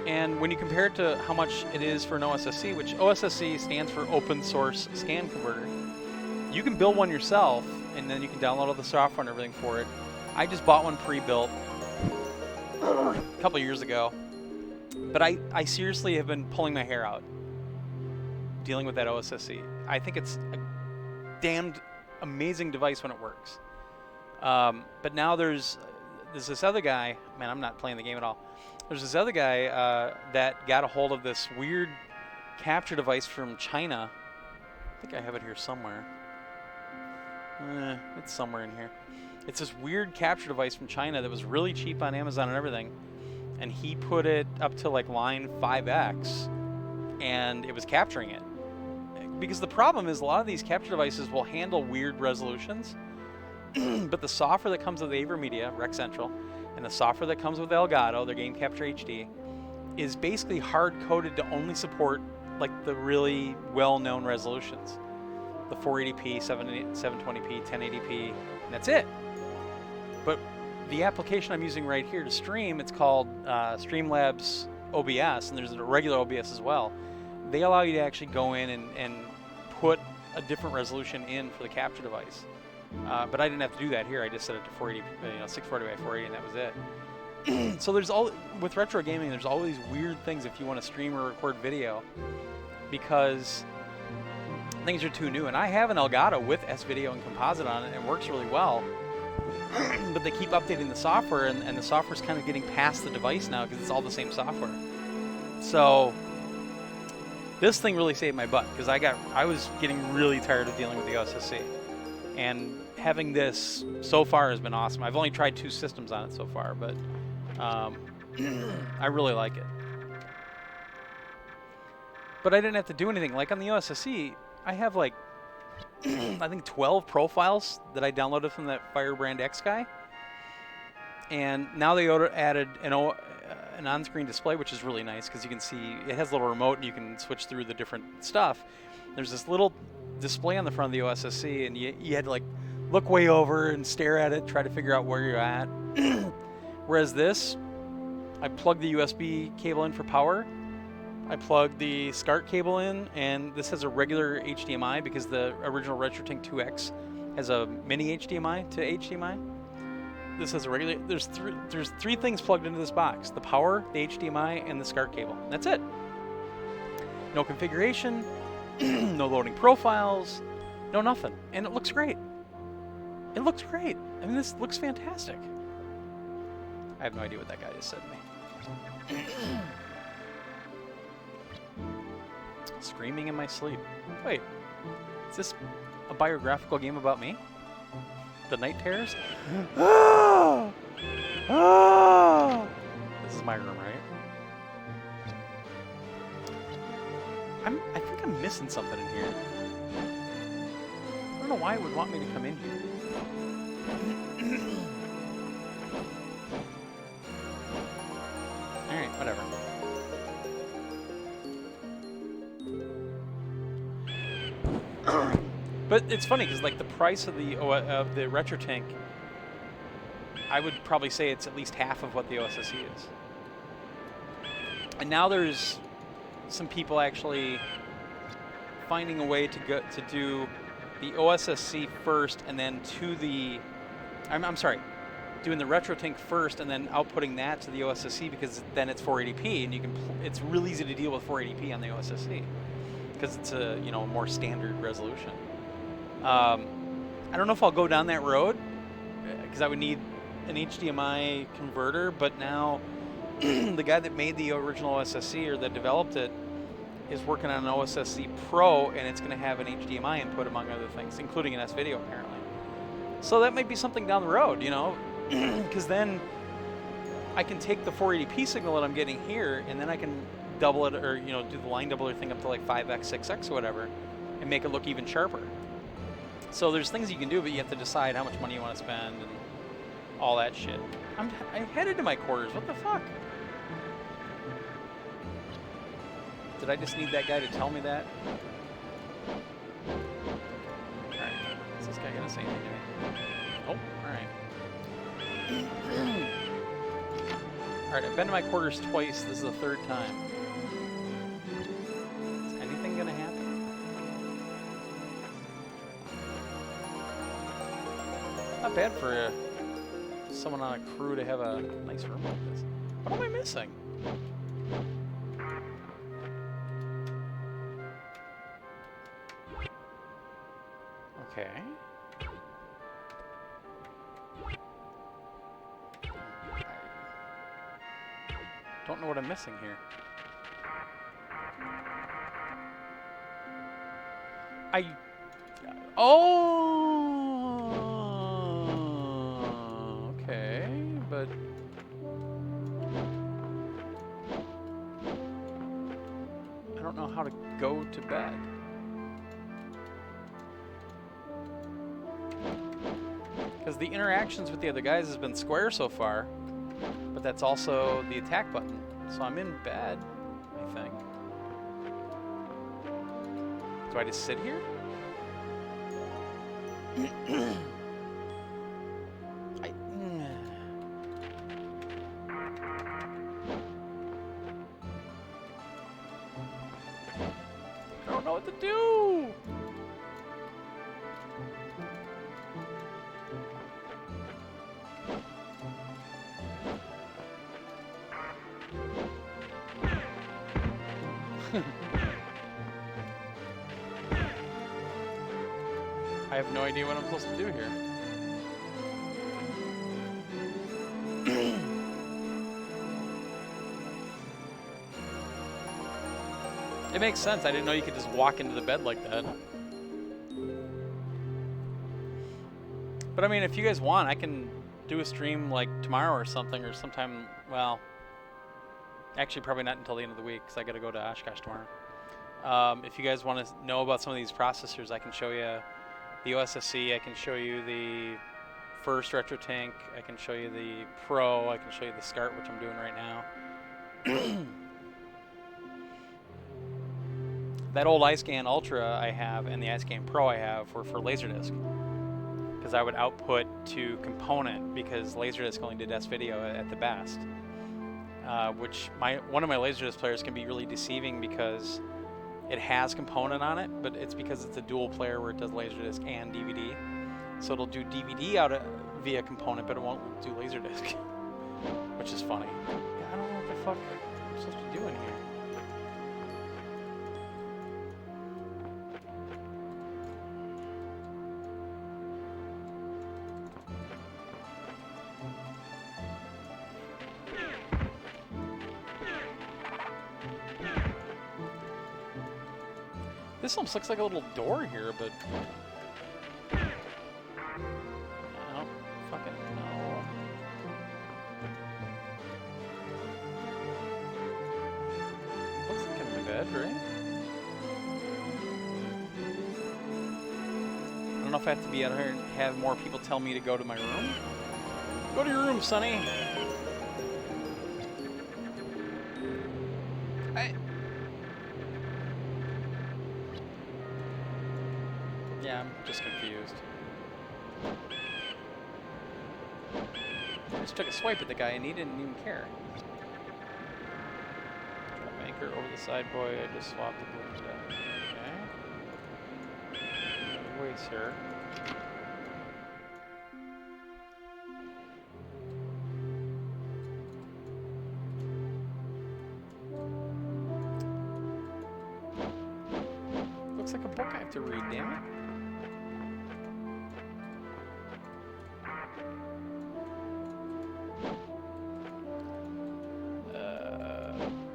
And when you compare it to how much it is for an OSSC, which OSSC stands for Open Source Scan Converter, you can build one yourself, and then you can download all the software and everything for it. I just bought one pre-built a couple years ago, but I seriously have been pulling my hair out dealing with that OSSC. I think it's a damned amazing device when it works. But now there's this other guy, man, I'm not playing the game at all. There's this other guy that got a hold of this weird capture device from China. I think I have it here somewhere. It's somewhere in here. It's this weird capture device from China that was really cheap on Amazon and everything. And he put it up to like line 5x, and it was capturing it. Because the problem is a lot of these capture devices will handle weird resolutions, but the software that comes with AverMedia, Rec Central, and the software that comes with Elgato, their Game Capture HD, is basically hard-coded to only support like the really well-known resolutions. The 480p, 720p, 1080p, and that's it. But the application I'm using right here to stream, it's called Streamlabs OBS, and there's a regular OBS as well. They allow you to actually go in and put a different resolution in for the capture device. But I didn't have to do that here. I just set it to 480, 640 by 480, and that was it. So there's with retro gaming, there's all these weird things if you want to stream or record video, because things are too new. And I have an Elgato with S-video and composite on it, and it works really well. But they keep updating the software, and the software's kind of getting past the device now because it's all the same software. So this thing really saved my butt, because I was getting really tired of dealing with the OSSC. And having this so far has been awesome. I've only tried 2 systems on it so far, but I really like it. But I didn't have to do anything. Like on the OSSC, I have like, I think 12 profiles that I downloaded from that Firebrand X guy. And now they added an on-screen display, which is really nice because you can see, it has a little remote and you can switch through the different stuff. There's this little display on the front of the OSSC, and you had to like look way over and stare at it, try to figure out where you're at. Whereas this, I plug the USB cable in for power, I plug the SCART cable in, and this has a regular HDMI because the original RetroTINK 2X has a mini HDMI to HDMI. This has a regular, there's 3 things plugged into this box: the power, the HDMI, and the SCART cable. That's it. No configuration, no loading profiles, no nothing. And it looks great. It looks great. I mean, this looks fantastic. I have no idea what that guy just said to me. Screaming in my sleep. Wait, is this a biographical game about me? The Night Terrors? Ah! Ah! This is my room, right? I think I'm missing something in here. I don't know why it would want me to come in here. Alright, whatever. But it's funny because like the price of the RetroTINK, I would probably say it's at least half of what the OSSC is. And now there's some people actually finding a way to do the OSSC first, and then to the I'm sorry, doing the RetroTINK first and then outputting that to the OSSC, because then it's 480p and you can it's really easy to deal with 480p on the OSSC because it's a more standard resolution. I don't know if I'll go down that road because I would need an HDMI converter, but now the guy that made the original OSSC or that developed it is working on an OSSC Pro, and it's going to have an HDMI input, among other things, including an S-Video, apparently. So that might be something down the road, you know, because then I can take the 480p signal that I'm getting here, and then I can double it, or, you know, do the line doubler thing up to like 5x, 6x, or whatever, and make it look even sharper. So there's things you can do, but you have to decide how much money you want to spend and all that shit. I'm headed to my quarters. What the fuck? Did I just need that guy to tell me that? Alright. Is this guy gonna say anything to me? Oh, alright. Alright, I've been to my quarters twice. This is the third time. Is anything gonna happen? Not bad for someone on a crew to have a nice room like this. What am I missing? Okay. Don't know what I'm missing here. Oh, okay, but I don't know how to go to bed. Because the interactions with the other guys has been square so far, but that's also the attack button. So I'm in bed, I think. Do I just sit here? I don't know what to do! I have no idea what I'm supposed to do here. It makes sense. I didn't know you could just walk into the bed like that. But I mean, if you guys want, I can do a stream like tomorrow or something, or sometime, well, actually probably not until the end of the week, because I got to go to Oshkosh tomorrow. If you guys want to know about some of these processors, I can show you the OSSC, I can show you the first RetroTINK, I can show you the Pro, I can show you the SCART, which I'm doing right now. That old iScan Ultra I have and the iScan Pro I have were for Laserdisc, because I would output to component, because Laserdisc only did S-Video at the best. Which one of my Laserdisc players can be really deceiving because it has component on it, but it's because it's a dual player where it does Laserdisc and DVD. So it'll do DVD out via component, but it won't do Laserdisc, which is funny. Yeah, I don't know what the fuck I'm supposed to be doing here. This almost looks like a little door here, but I don't fucking know. Looks like my bed, right? I don't know if I have to be out here and have more people tell me to go to my room. Go to your room, Sonny. Yeah, I'm just confused. I just took a swipe at the guy and he didn't even care. Drop anchor over the side, boy. I just swapped the booms down. Okay. Wait, sir. Looks like a book I have to read, damn it.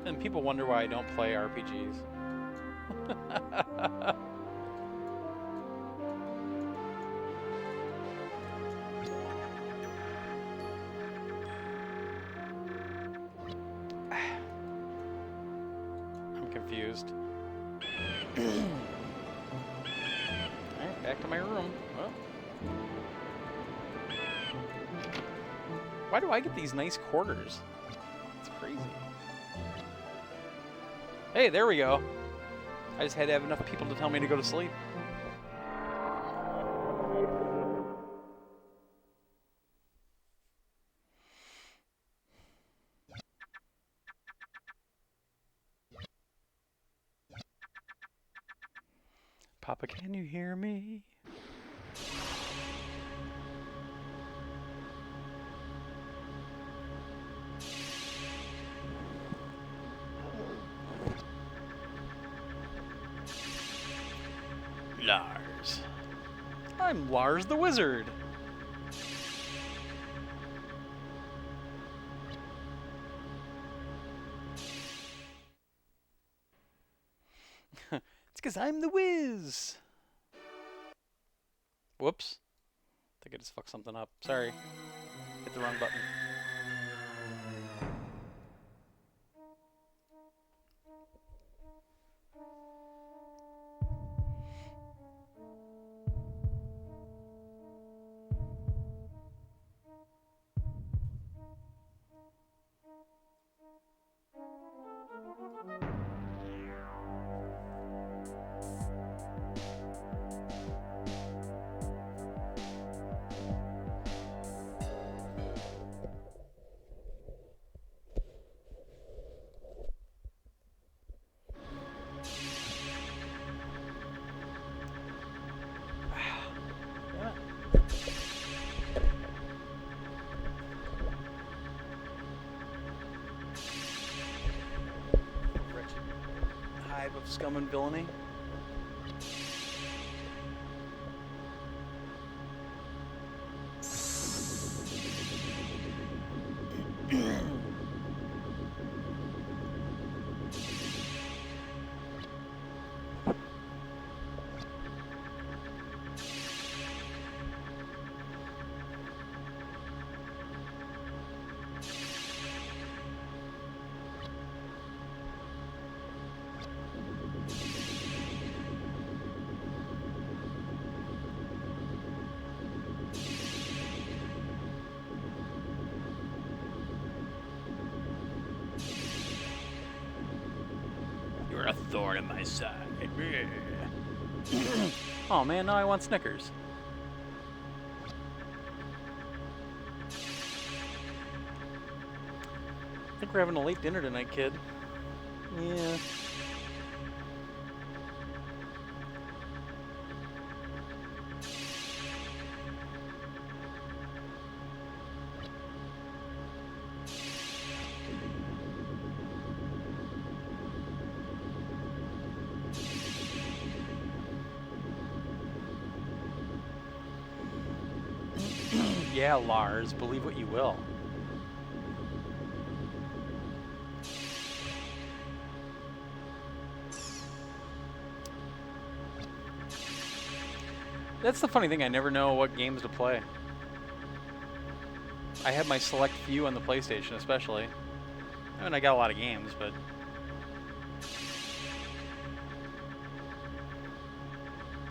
And people wonder why I don't play RPGs. I'm confused. Alright, back to my room. Well. Why do I get these nice quarters? It's crazy. Hey, there we go. I just had to have enough people to tell me to go to sleep. Papa, can you hear me? Lars. I'm Lars the Wizard. It's 'cause I'm the Wiz. Whoops. I think I just fucked something up. Sorry. Hit the wrong button. Of scum and villainy. You're a thorn in my side. Oh man, now I want Snickers. I think we're having a late dinner tonight, kid. Yeah. Yeah, Lars, believe what you will. That's the funny thing, I never know what games to play. I have my select few on the PlayStation, especially. I mean, I got a lot of games, but...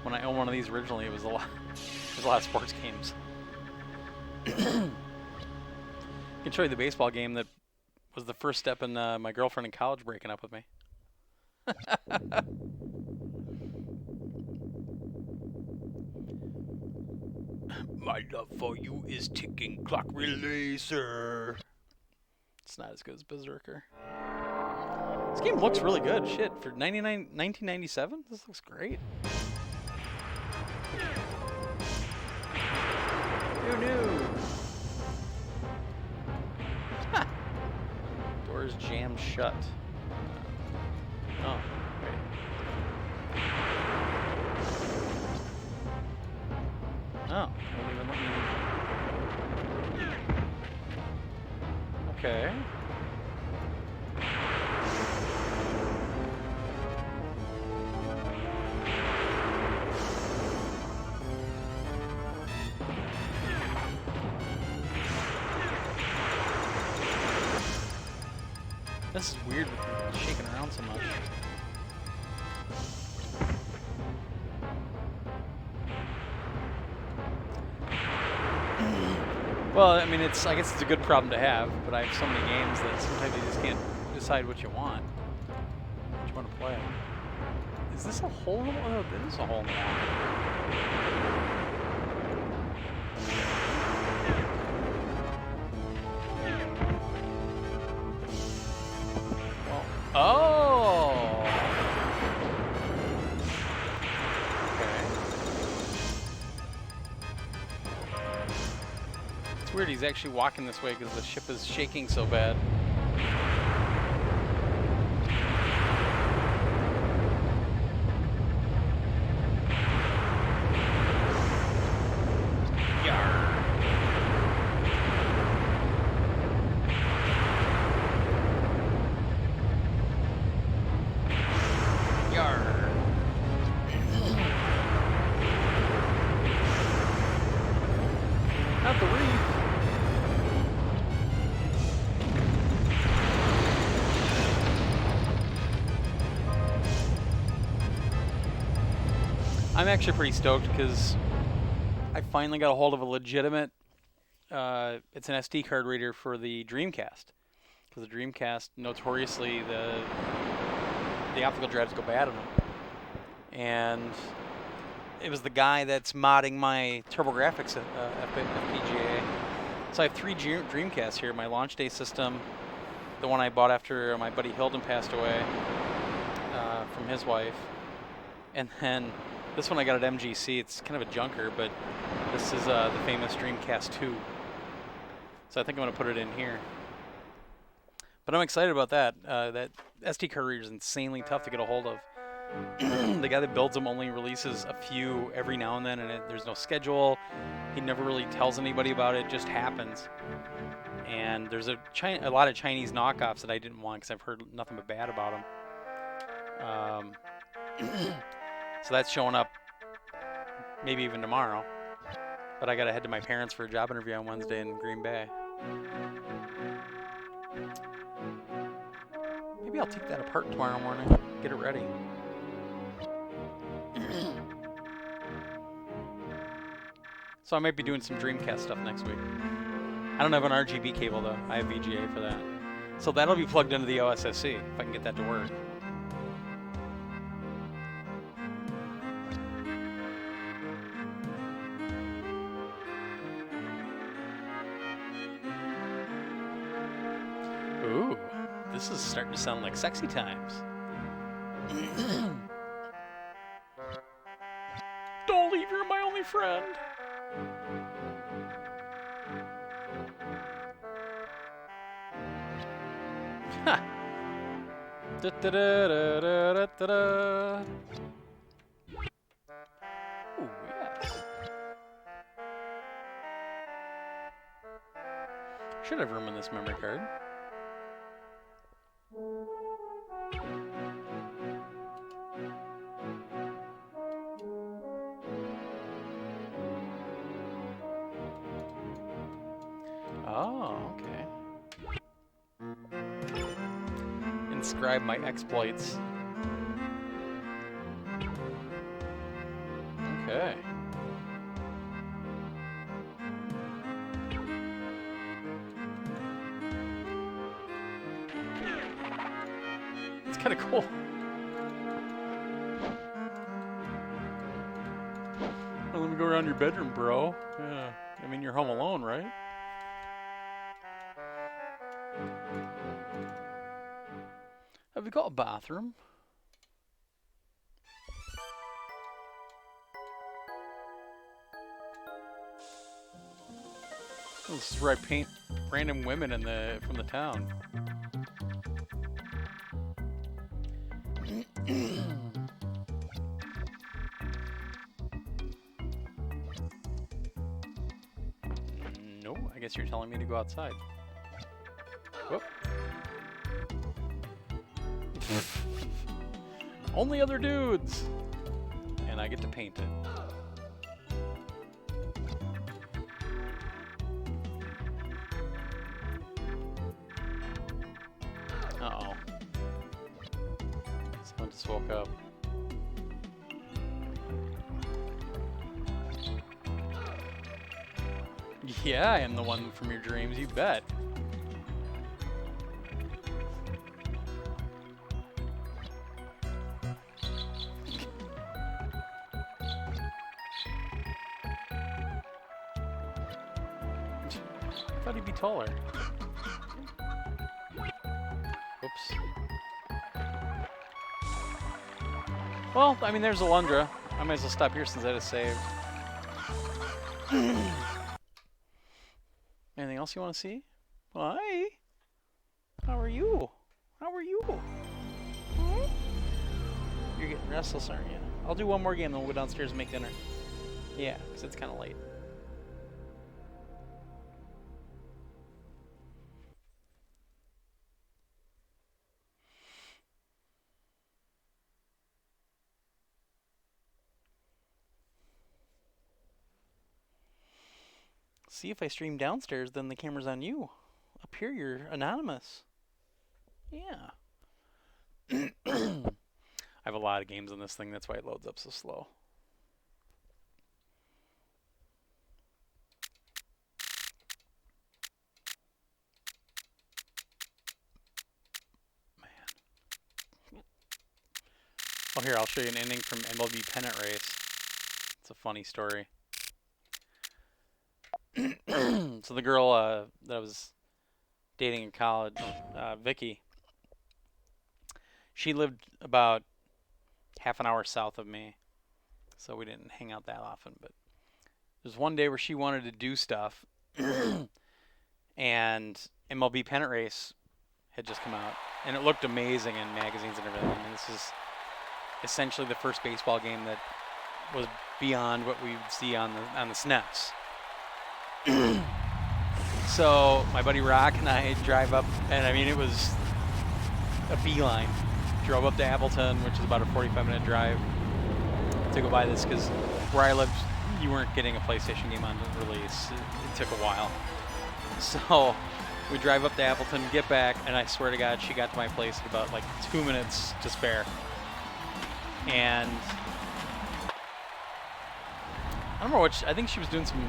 when I owned one of these originally, it was a lot of sports games. I can show you the baseball game that was the first step in my girlfriend in college breaking up with me. My love for you is ticking clock releaser. It's not as good as Berserker. This game looks really good. Shit, for 1997, this looks great. Who knew? Ha! Doors jammed shut. Oh, wait. Oh, won't even let me. Okay. This is weird with it shaking around so much. Well, I mean, I guess it's a good problem to have, but I have so many games that sometimes you just can't decide what you want. What you want to play. Is this a hole in the wall? Oh, it is a hole in the wall. Oh! Okay. It's weird, he's actually walking this way because the ship is shaking so bad. Not the reef. I'm actually pretty stoked because I finally got a hold of a legitimate, it's an SD card reader for the Dreamcast. Because the Dreamcast, notoriously, the optical drives go bad on them. And it was the guy that's modding my TurboGrafx FPGA. So I have 3 Dreamcasts here. My launch day system, the one I bought after my buddy Hilden passed away from his wife. And then this one I got at MGC. It's kind of a junker, but this is the famous Dreamcast 2. So I think I'm going to put it in here. But I'm excited about that. That SD card reader is insanely tough to get a hold of. The guy that builds them only releases a few every now and then, and there's no schedule. He never really tells anybody about it. It just happens. And there's a lot of Chinese knockoffs that I didn't want because I've heard nothing but bad about them. So that's showing up maybe even tomorrow. But I got to head to my parents for a job interview on Wednesday in Green Bay. Maybe I'll take that apart tomorrow morning, get it ready. So I might be doing some Dreamcast stuff next week. I don't have an RGB cable though. I have VGA for that. So that'll be plugged into the OSSC if I can get that to work. Ooh, this is starting to sound like sexy times. Don't leave, you're my only friend. Ha! Da da da da da da da. Ooh, yes. Should have room in this memory card. Oh, okay. Inscribe my exploits. Okay. It's kind of cool. Well, let me go around your bedroom, bro. Yeah. I mean, you're home alone, right? Have you got a bathroom? This is where I paint random women from the town. No, I guess you're telling me to go outside. Whoop. Only other dudes! And I get to paint it. Uh-oh. Someone just woke up. Yeah, I am the one from your dreams, you bet. I thought he'd be taller. Whoops. Well, I mean, there's Alundra. I might as well stop here since that is saved. Anything else you want to see? Hi. How are you? How are you? Hmm? You're getting restless, aren't you? I'll do one more game, then we'll go downstairs and make dinner. Yeah, because it's kind of late. See, if I stream downstairs, then the camera's on you. Up here, you're anonymous. Yeah. I have a lot of games on this thing, that's why it loads up so slow. Man. Oh, here, I'll show you an ending from MLB Pennant Race. It's a funny story. So the girl that I was dating in college, Vicky, she lived about half an hour south of me, so we didn't hang out that often. But there's one day where she wanted to do stuff, and MLB Pennant Race had just come out, and it looked amazing in magazines and everything. And this is essentially the first baseball game that was beyond what we'd see on the SNES. So my buddy Rock and I drive up, and I mean, it was a beeline. Drove up to Appleton, which is about a 45-minute drive, to go buy this, because where I lived, you weren't getting a PlayStation game on release. It took a while. So we drive up to Appleton, get back, and I swear to God, she got to my place at about like 2 minutes to spare. And I don't know what, I think she was doing some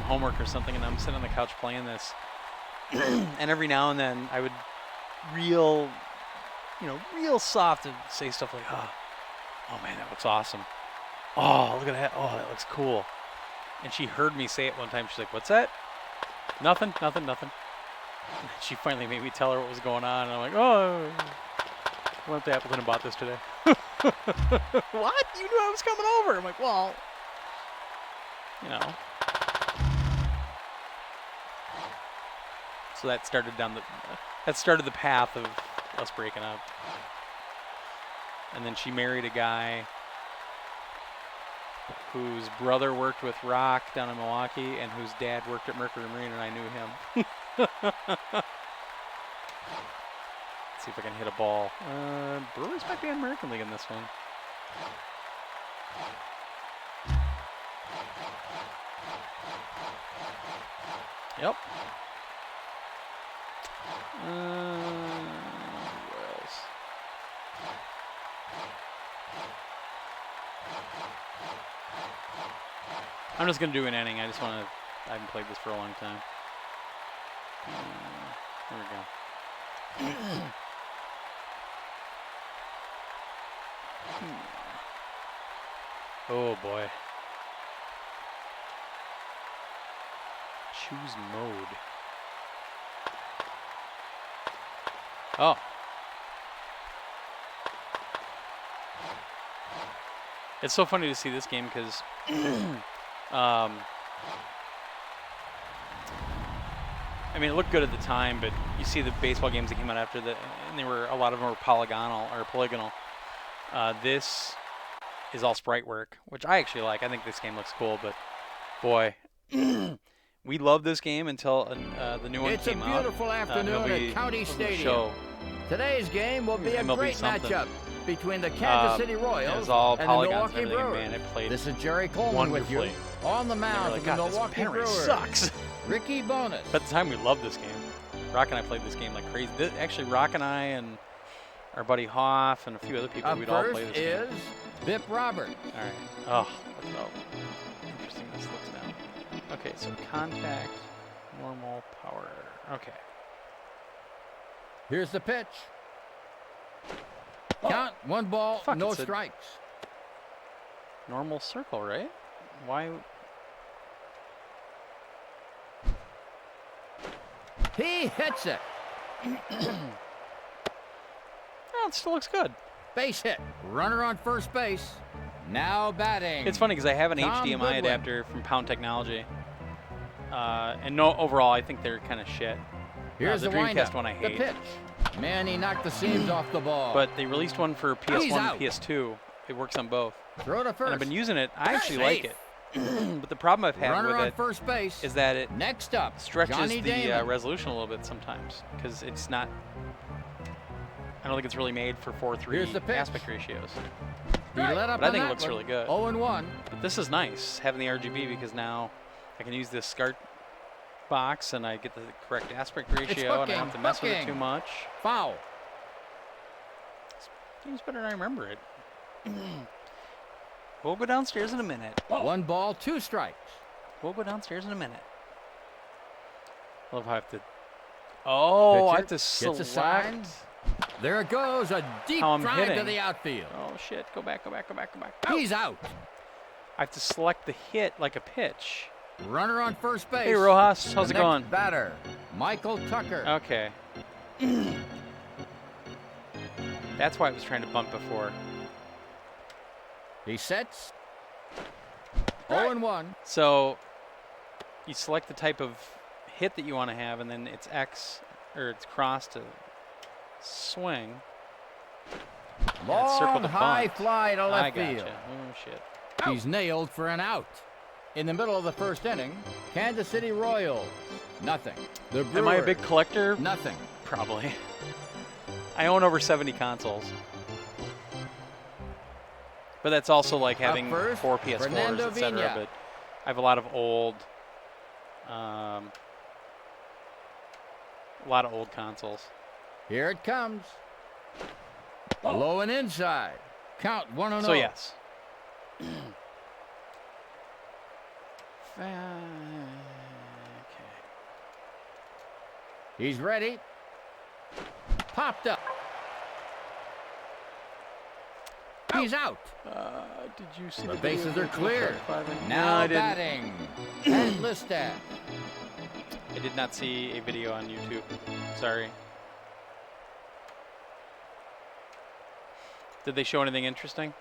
homework or something, and I'm sitting on the couch playing this. And every now and then I would real soft and say stuff like, oh man, that looks awesome. Oh, look at that. Oh, that looks cool. And she heard me say it one time. She's like, what's that? Nothing. And she finally made me tell her what was going on. And I'm like, oh, I went to Appleton and bought this today. What? You knew I was coming over. I'm like, well, you know. So that started the path of us breaking up. And then she married a guy whose brother worked with Rock down in Milwaukee, and whose dad worked at Mercury Marine, and I knew him. Let's see if I can hit a ball. Brewers might be in American League in this one. Yep. Royals. I'm just going to do an inning. I haven't played this for a long time. There we go. Oh boy. Choose mode. Oh. It's so funny to see this game because I mean, it looked good at the time, but you see the baseball games that came out after that, and a lot of them were polygonal. This is all sprite work, which I actually like. I think this game looks cool, but boy, we loved this game until the new one came out.
It's a beautiful afternoon at County Stadium. Today's game will be a great matchup between the Kansas City Royals and the Milwaukee Brewers. This is Jerry Coleman with you on the mound of the Milwaukee Brewers.
Sucks.
Ricky Bonus.
At the time, we loved this game. Rock and I played this game like crazy. Actually, Rock and I and our buddy Hoff and a few other people, we'd all play this game.
First is Bip Robert.
All right. Oh, look at how interesting this looks now. Okay, so contact, normal, power. Okay.
Here's the pitch. Count, 1 ball,
Fuck,
no
it's a
strikes.
normal circle, right? Why?
He hits it.
Oh, it still looks good.
Base hit. Runner on first base. Now batting.
It's funny because I have an
Tom
HDMI
Goodwin.
adapter from Pound Technology. And no, overall, I think they're kind of shit.
Here's
the
the
Dreamcast
windup.
one I
The
hate.
pitch. Man, he knocked the seams off the ball.
But they released one for
He's
PS1
out.
and PS2. It works on both.
Throw to first.
And I've been using it. I actually like
Safe.
it. But the problem I've had
Runner
with
on
it
first base.
is that it
Next up,
stretches
Johnny
the
Damon.
resolution a little bit sometimes because it's not. I don't think it's really made for
Here's the
4:3
pitch.
aspect ratios.
He let up
But I
on
think it
that
looks
one.
really good.
0-1.
But this is nice having the RGB because now I can use this SCART box and I get the correct aspect ratio and I don't have to mess with it too much.
Foul.
This game's better than I remember it. We'll go downstairs in a minute.
1 ball, 2 strikes.
We'll go downstairs in a minute. I love how I have to. Oh, I have to
Pitcher gets a
select.
sign. There it goes, a deep
How I'm
drive to
hitting.
the outfield.
Oh shit! Go back! Go back! Go back! Go back!
He's out.
I have to select the hit like a pitch.
Runner on first base.
Hey Rojas, how's
The
it going?
next batter, Michael Tucker.
Okay. That's why I was trying to bunt before.
He sets. 0-1.
So you select the type of hit that you want to have, and then it's X or it's cross to swing.
Long
circle to
high
bunt.
fly to
I
left
gotcha.
field.
Oh shit.
He's nailed for an out. In the middle of the first inning, Kansas City Royals, nothing. The Brewers,
Am I a big collector?
nothing.
Probably. I own over 70 consoles. But that's also like having
first,
4 PS4s,
Fernando
etc.
Vina.
But I have a lot of old consoles.
Here it comes. Low and inside. Count 1-0.
So yes. Okay.
He's ready. Popped up. He's out.
Did you see
The
video
bases
of
are
the
clear.
5-5?
Now
No, I didn't.
batting. Ed Listad.
I did not see a video on YouTube. Sorry. Did they show anything interesting?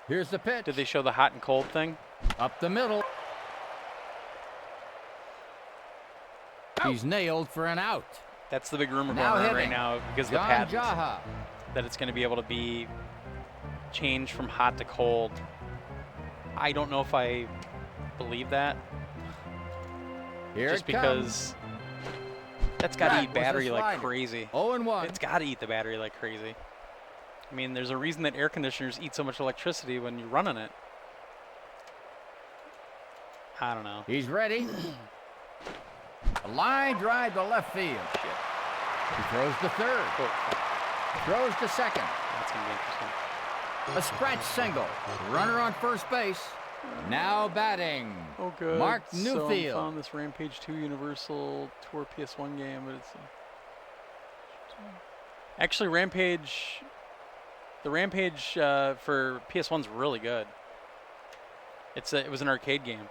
Here's the pitch.
Did they show the hot and cold thing?
Up the middle. He's nailed for an out.
That's the big rumor
Now
going on right
hitting.
now because of the
John
patent.
Jaha.
That it's going to be able to be changed from hot to cold. I don't know if I believe that.
Here
Just
it comes.
because that's got to
That
eat
was a
battery like
slider.
crazy.
0-1.
It's got to eat the battery like crazy. I mean, there's a reason that air conditioners eat so much electricity when you're running it. I don't know.
He's ready. A line drive to left field.
Shit.
He throws to third.
Oh,
Throws to second.
that's going to be interesting.
A scratch single. Runner on first base. Now batting.
Oh, good.
Mark
So
Newfield.
I found this Rampage 2 Universal Tour PS1 game, but it's actually Rampage. The Rampage for PS1's really good. It was an arcade game.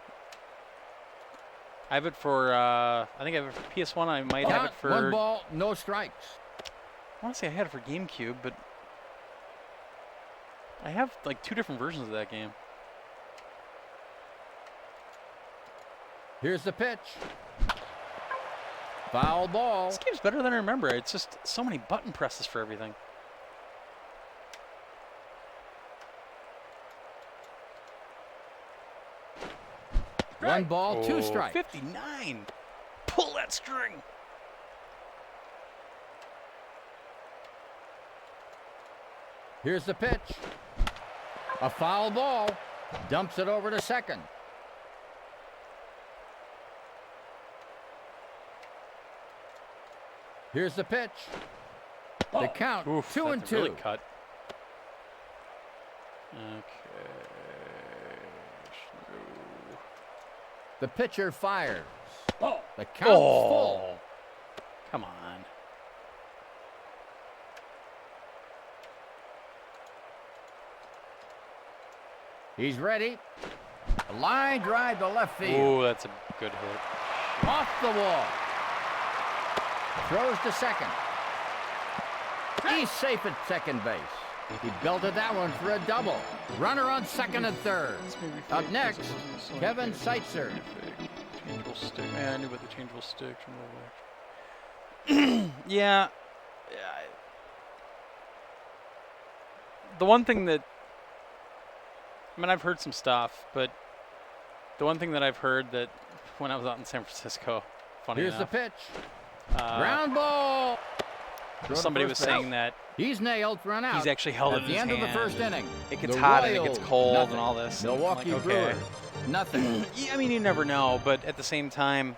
I have it for I think I have it for PS1. I might have it for.
1 ball, no strikes.
I want to say I had it for GameCube, but I have like 2 different versions of that game.
Here's the pitch. Foul ball.
This game's better than I remember. It's just so many button presses for everything.
One ball, 2 strikes.
59. Pull that string.
Here's the pitch. A foul ball. Dumps it over to second. Here's the pitch. The count, 2-2.
Really cut. Okay.
The pitcher fires. The count's full.
Come on.
He's ready. A line drive to left field.
Ooh, that's a good hit.
Off the wall. Throws to second. He's safe at second base. He belted that one for a double. Runner on second and third. Up next, Kevin Seitzer.
Changeable stick. Man, I knew about the changeable stick. Yeah. The one thing that, I mean, I've heard some stuff, but the one thing that I've heard that when I was out in San Francisco, funny enough.
Here's the pitch. Ground ball.
Somebody was saying that
he's nailed for an out.
He's actually held
at the end of the first inning.
It gets hot and it gets cold and all this.
Milwaukee Brewers, nothing.
I mean, you never know, but at the same time,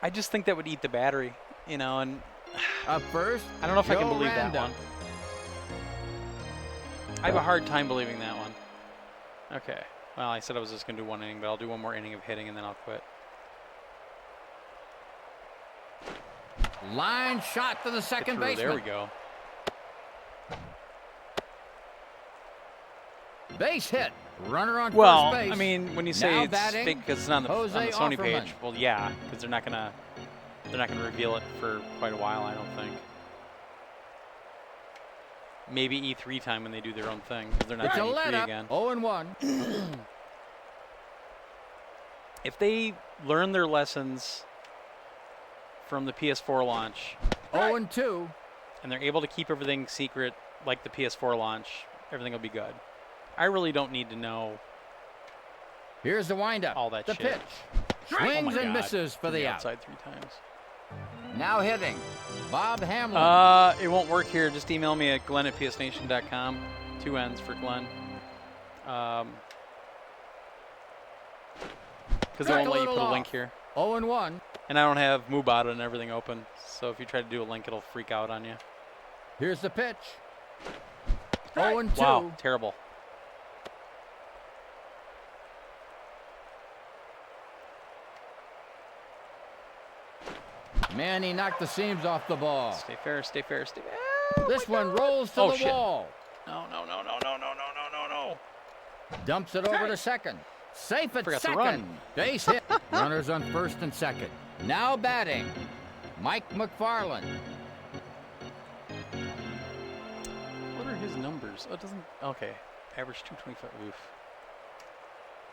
I just think that would eat the battery, you know. And
up first,
I don't know if I can believe that one. I have a hard time believing that one. Okay. Well, I said I was just going to do one inning, but I'll do one more inning of hitting and then I'll quit.
Line shot to the second baseman.
There we go.
Base hit. Runner on
well,
first base.
I mean, when you say it's fake because it's not on the Sony
Offerman.
page, well, yeah, because they're not gonna reveal it for quite a while, I don't think. Maybe E3 time when they do their own thing, because they're not doing E3 again.
0-1.
If they learn their lessons from the PS4 launch,
0-2,
and they're able to keep everything secret like the PS4 launch, everything will be good. I really don't need to know.
Here's the windup.
All that
the
shit.
Pitch. Swings and misses for the
outside 3 times.
Now hitting, Bob Hamlin.
It won't work here. Just email me at glenn@psnation.com. 2 N's for Glenn. Because they won't let you put a link here.
0-1.
And I don't have Mubata and everything open. So if you try to do a link, it'll freak out on you.
Here's the pitch. 0-2.
Wow, terrible.
Man, he knocked the seams off the ball.
Stay fair, stay fair, stay fair.
This one rolls to the wall.
No.
Dumps it over to second. Safe at second. Base hit. Runners on first and second. Now batting, Mike McFarland.
What are his numbers? Oh, it doesn't. Okay. Average 225. Oof.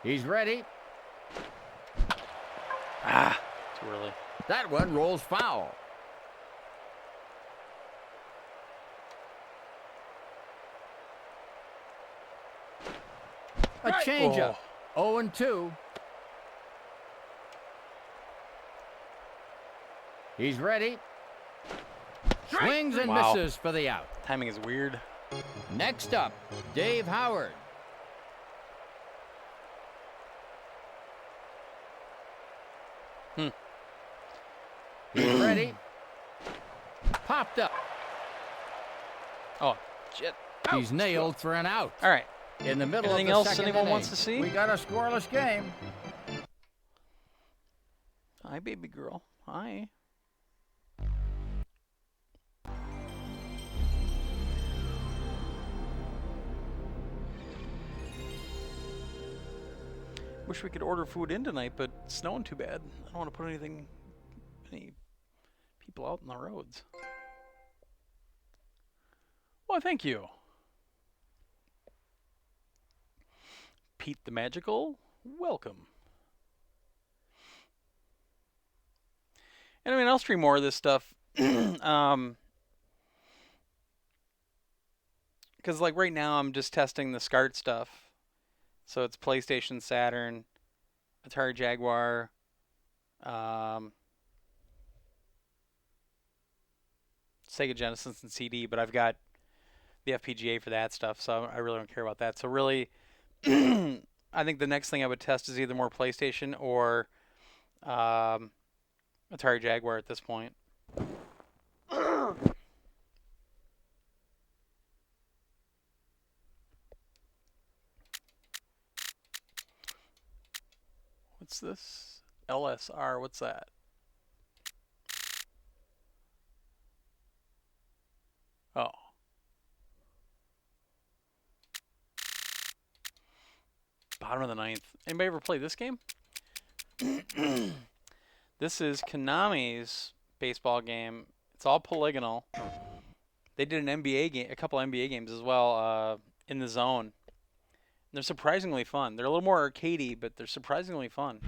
He's ready.
Ah, too early.
That one rolls foul. A changeup. 0-2. He's ready. Swings and misses for the out.
Timing is weird.
Next up, Dave Howard. He's ready. Popped up.
Oh, shit.
He's nailed for an out.
All right.
In the middle
Anything
of the
else
second
anyone
inning,
wants to see?
We got a scoreless game.
Hi, baby girl. Hi. Wish we could order food in tonight, but it's snowing too bad. I don't want to put any people out on the roads. Well, thank you. Pete the Magical, welcome. And I mean, I'll stream more of this stuff. Because like right now I'm just testing the SCART stuff. So it's PlayStation, Saturn, Atari Jaguar, Sega Genesis and CD, but I've got the FPGA for that stuff, so I really don't care about that. So really, I think the next thing I would test is either more PlayStation or Atari Jaguar at this point. What's this? LSR, what's that? Oh. Bottom of the ninth. Anybody ever play this game? This is Konami's baseball game. It's all polygonal. They did an NBA game, a couple NBA games as well, in the zone. They're surprisingly fun. They're a little more arcadey, but they're surprisingly fun.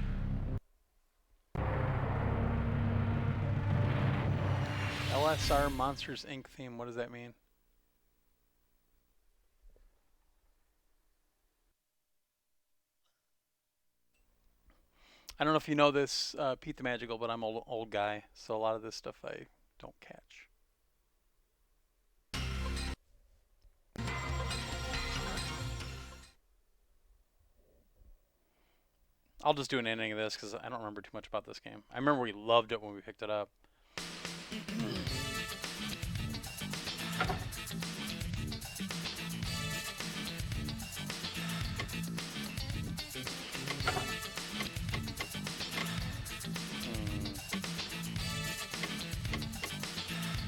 LSR Monsters Inc. theme. What does that mean? I don't know if you know this, Pete the Magical, but I'm an old guy, so a lot of this stuff I don't catch. I'll just do an ending of this because I don't remember too much about this game. I remember we loved it when we picked it up.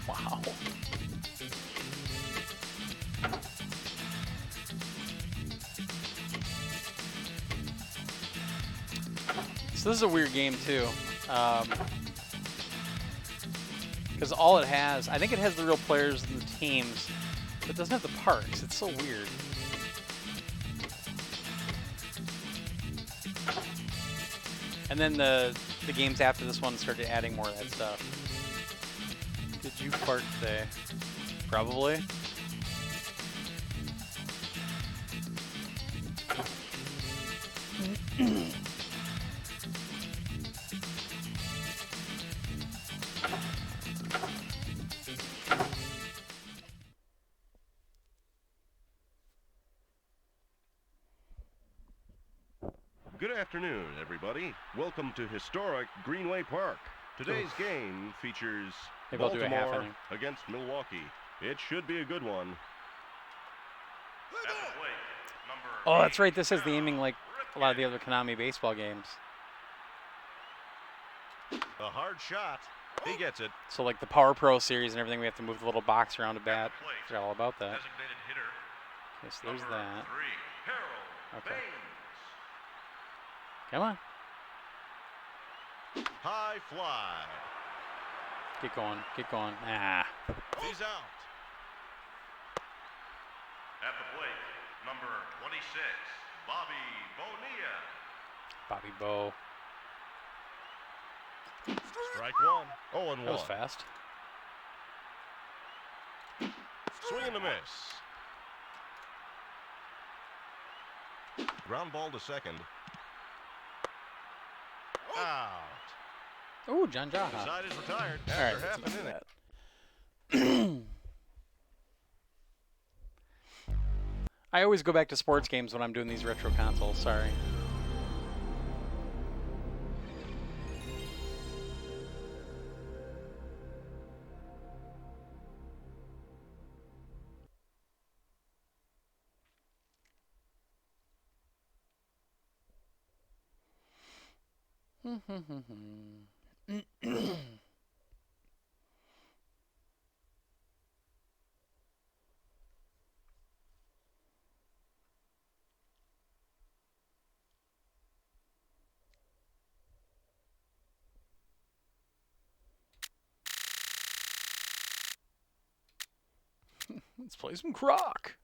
Wow. So this is a weird game too, because all it has, I think it has the real players and the teams, but it doesn't have the parks. It's so weird. And then the games after this one started adding more of that stuff. Did you fart today? Probably.
Good afternoon, everybody. Welcome to historic Greenway Park. Today's game features Baltimore against Milwaukee. It should be a good one.
Oh, that's right. This is the aiming like a lot of the other Konami baseball games.
A hard shot. He gets it.
So like the Power Pro series and everything, we have to move the little box around to bat. Forgot all about that. Okay, so there's that. Okay. Come on.
High fly.
Get going. Get going. Ah.
He's out.
At the plate, number 26, Bobby Bonilla.
Bobby Bo.
Strike one. 0-1.
That was fast.
Swing and a miss. Ground ball to second. Out.
Ooh, John Jaha.
The side is retired
All
after
right,
half an inning.
I always go back to sports games when I'm doing these retro consoles. Sorry. Let's play some Croc.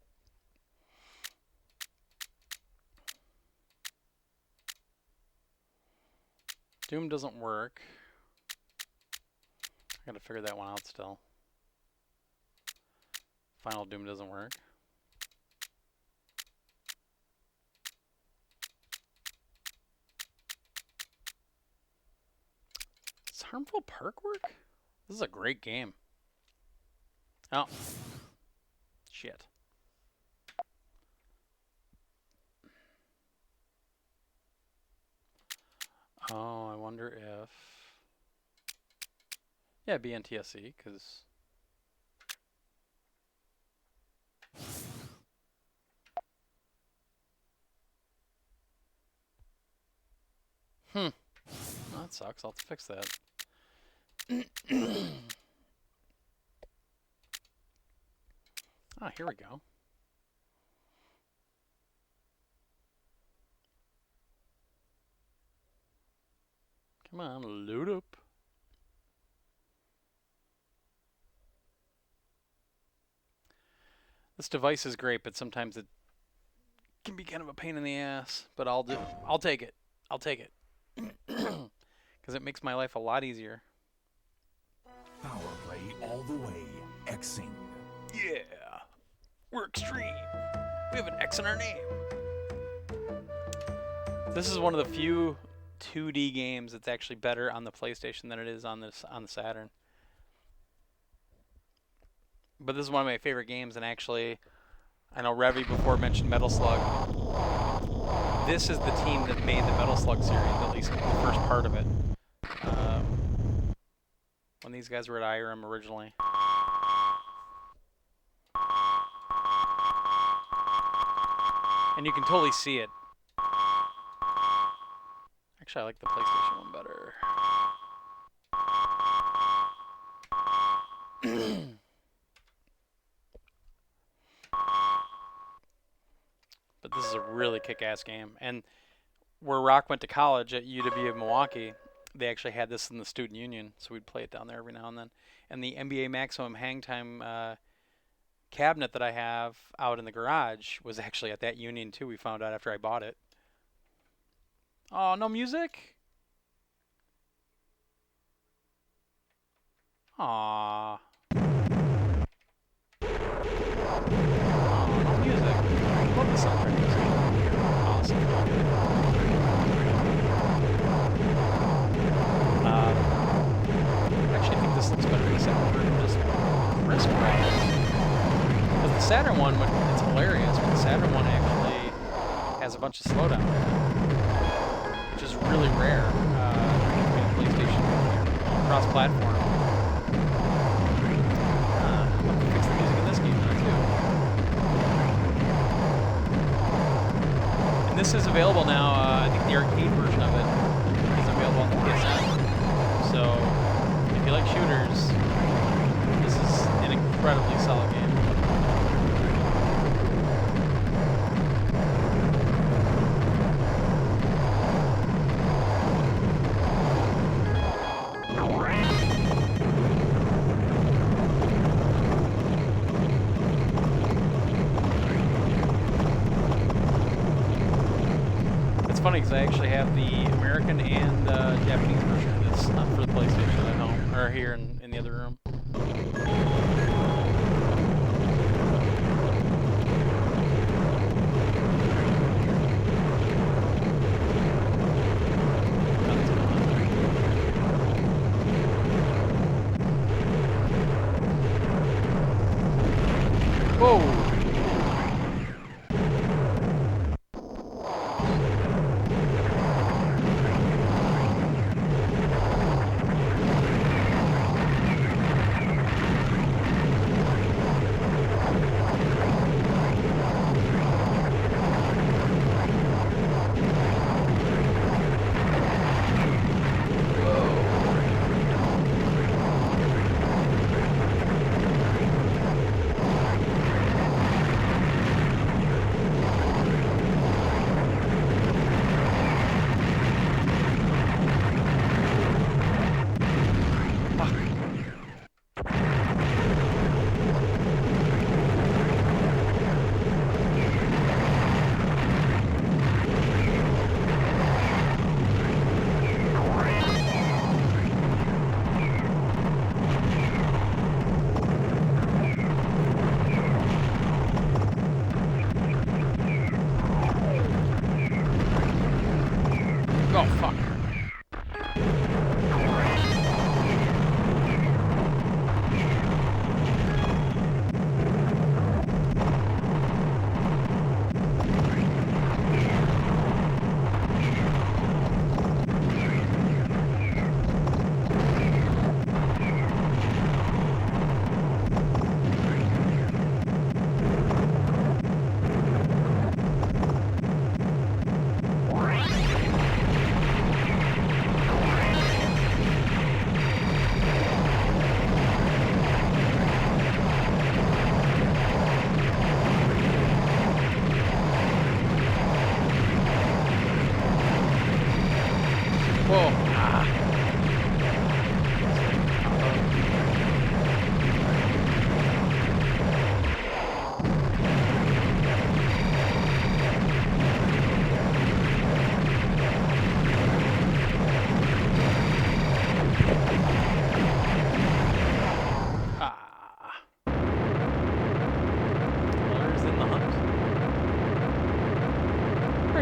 Doom doesn't work. I gotta figure that one out still. Final Doom doesn't work. Does Harmful Park work? This is a great game. Oh. Shit. Oh, I wonder if... Yeah, BNTSC, because... Well, that sucks. I'll have to fix that. Ah, here we go. Come on, load up. This device is great, but sometimes it can be kind of a pain in the ass. But I'll take it. I'll take it. Because it makes my life a lot easier.
Power play all the way. Xing.
Yeah. We're extreme. We have an X in our name. This is one of the few 2D games that's actually better on the PlayStation than it is on the Saturn. But this is one of my favorite games, and actually, I know Revy before mentioned Metal Slug. This is the team that made the Metal Slug series, at least the first part of it. When these guys were at IRM originally. And you can totally see it. Actually, I like the PlayStation one better. But this is a really kick-ass game. And where Rock went to college at UW of Milwaukee, they actually had this in the student union, so we'd play it down there every now and then. And the NBA Maximum Hang Time cabinet that I have out in the garage was actually at that union too. We found out after I bought it. Oh, no music? Aww. Oh, no music. I love the soundtrack music. Awesome. I actually think this looks better than the Saturn version, just crisp graphics. Because the Saturn one, it's hilarious, but the Saturn one actually has a bunch of slowdown there, which is really rare between PlayStation cross-platform. I'll have to fix the music in this game now, too. And this is available now, I think the arcade version of it is available on the PS1. So, if you like shooters, this is an incredibly solid game. Funny because I actually have the American and Japanese version of this for the PlayStation at home, or here in the other room. Whoa!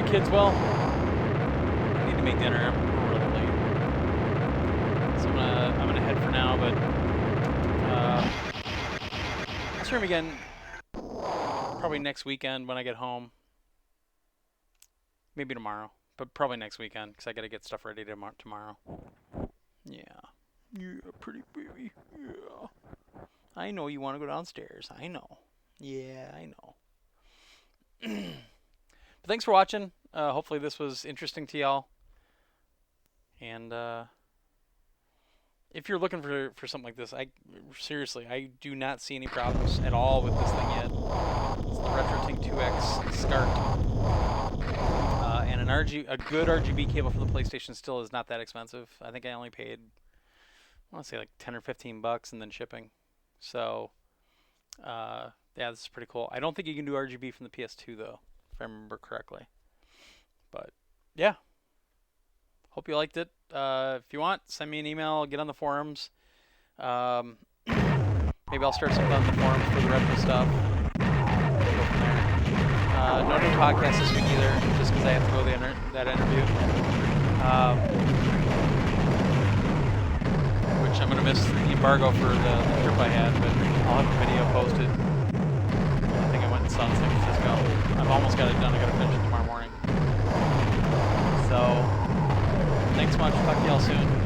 my kids well. I need to make dinner. I'm a little late. So I'm gonna head for now, but I'll stream again probably next weekend when I get home. Maybe tomorrow, but probably next weekend because I gotta get stuff ready tomorrow. Yeah. Yeah, pretty baby. Yeah. I know you want to go downstairs. I know. Yeah, I know. But thanks for watching. Hopefully this was interesting to y'all. And if you're looking for something like this, seriously, I do not see any problems at all with this thing yet. It's the RetroTINK 2X-SCART. And a good RGB cable for the PlayStation still is not that expensive. I think I only paid, I want to say like 10 or 15 bucks and then shipping. So, yeah, this is pretty cool. I don't think you can do RGB from the PS2 though, if I remember correctly. But yeah, hope you liked it. If you want, send me an email, get on the forums. Maybe I'll start something on the forums for the retro stuff. Go from there. No new podcast this week either, just because I have to go to that interview. Which I'm going to miss the embargo for the trip I had, but I'll have a video posted. I think I went and saw in San Francisco. I've almost got it done. I got to finish it tomorrow morning. So, thanks so much. Talk to y'all soon.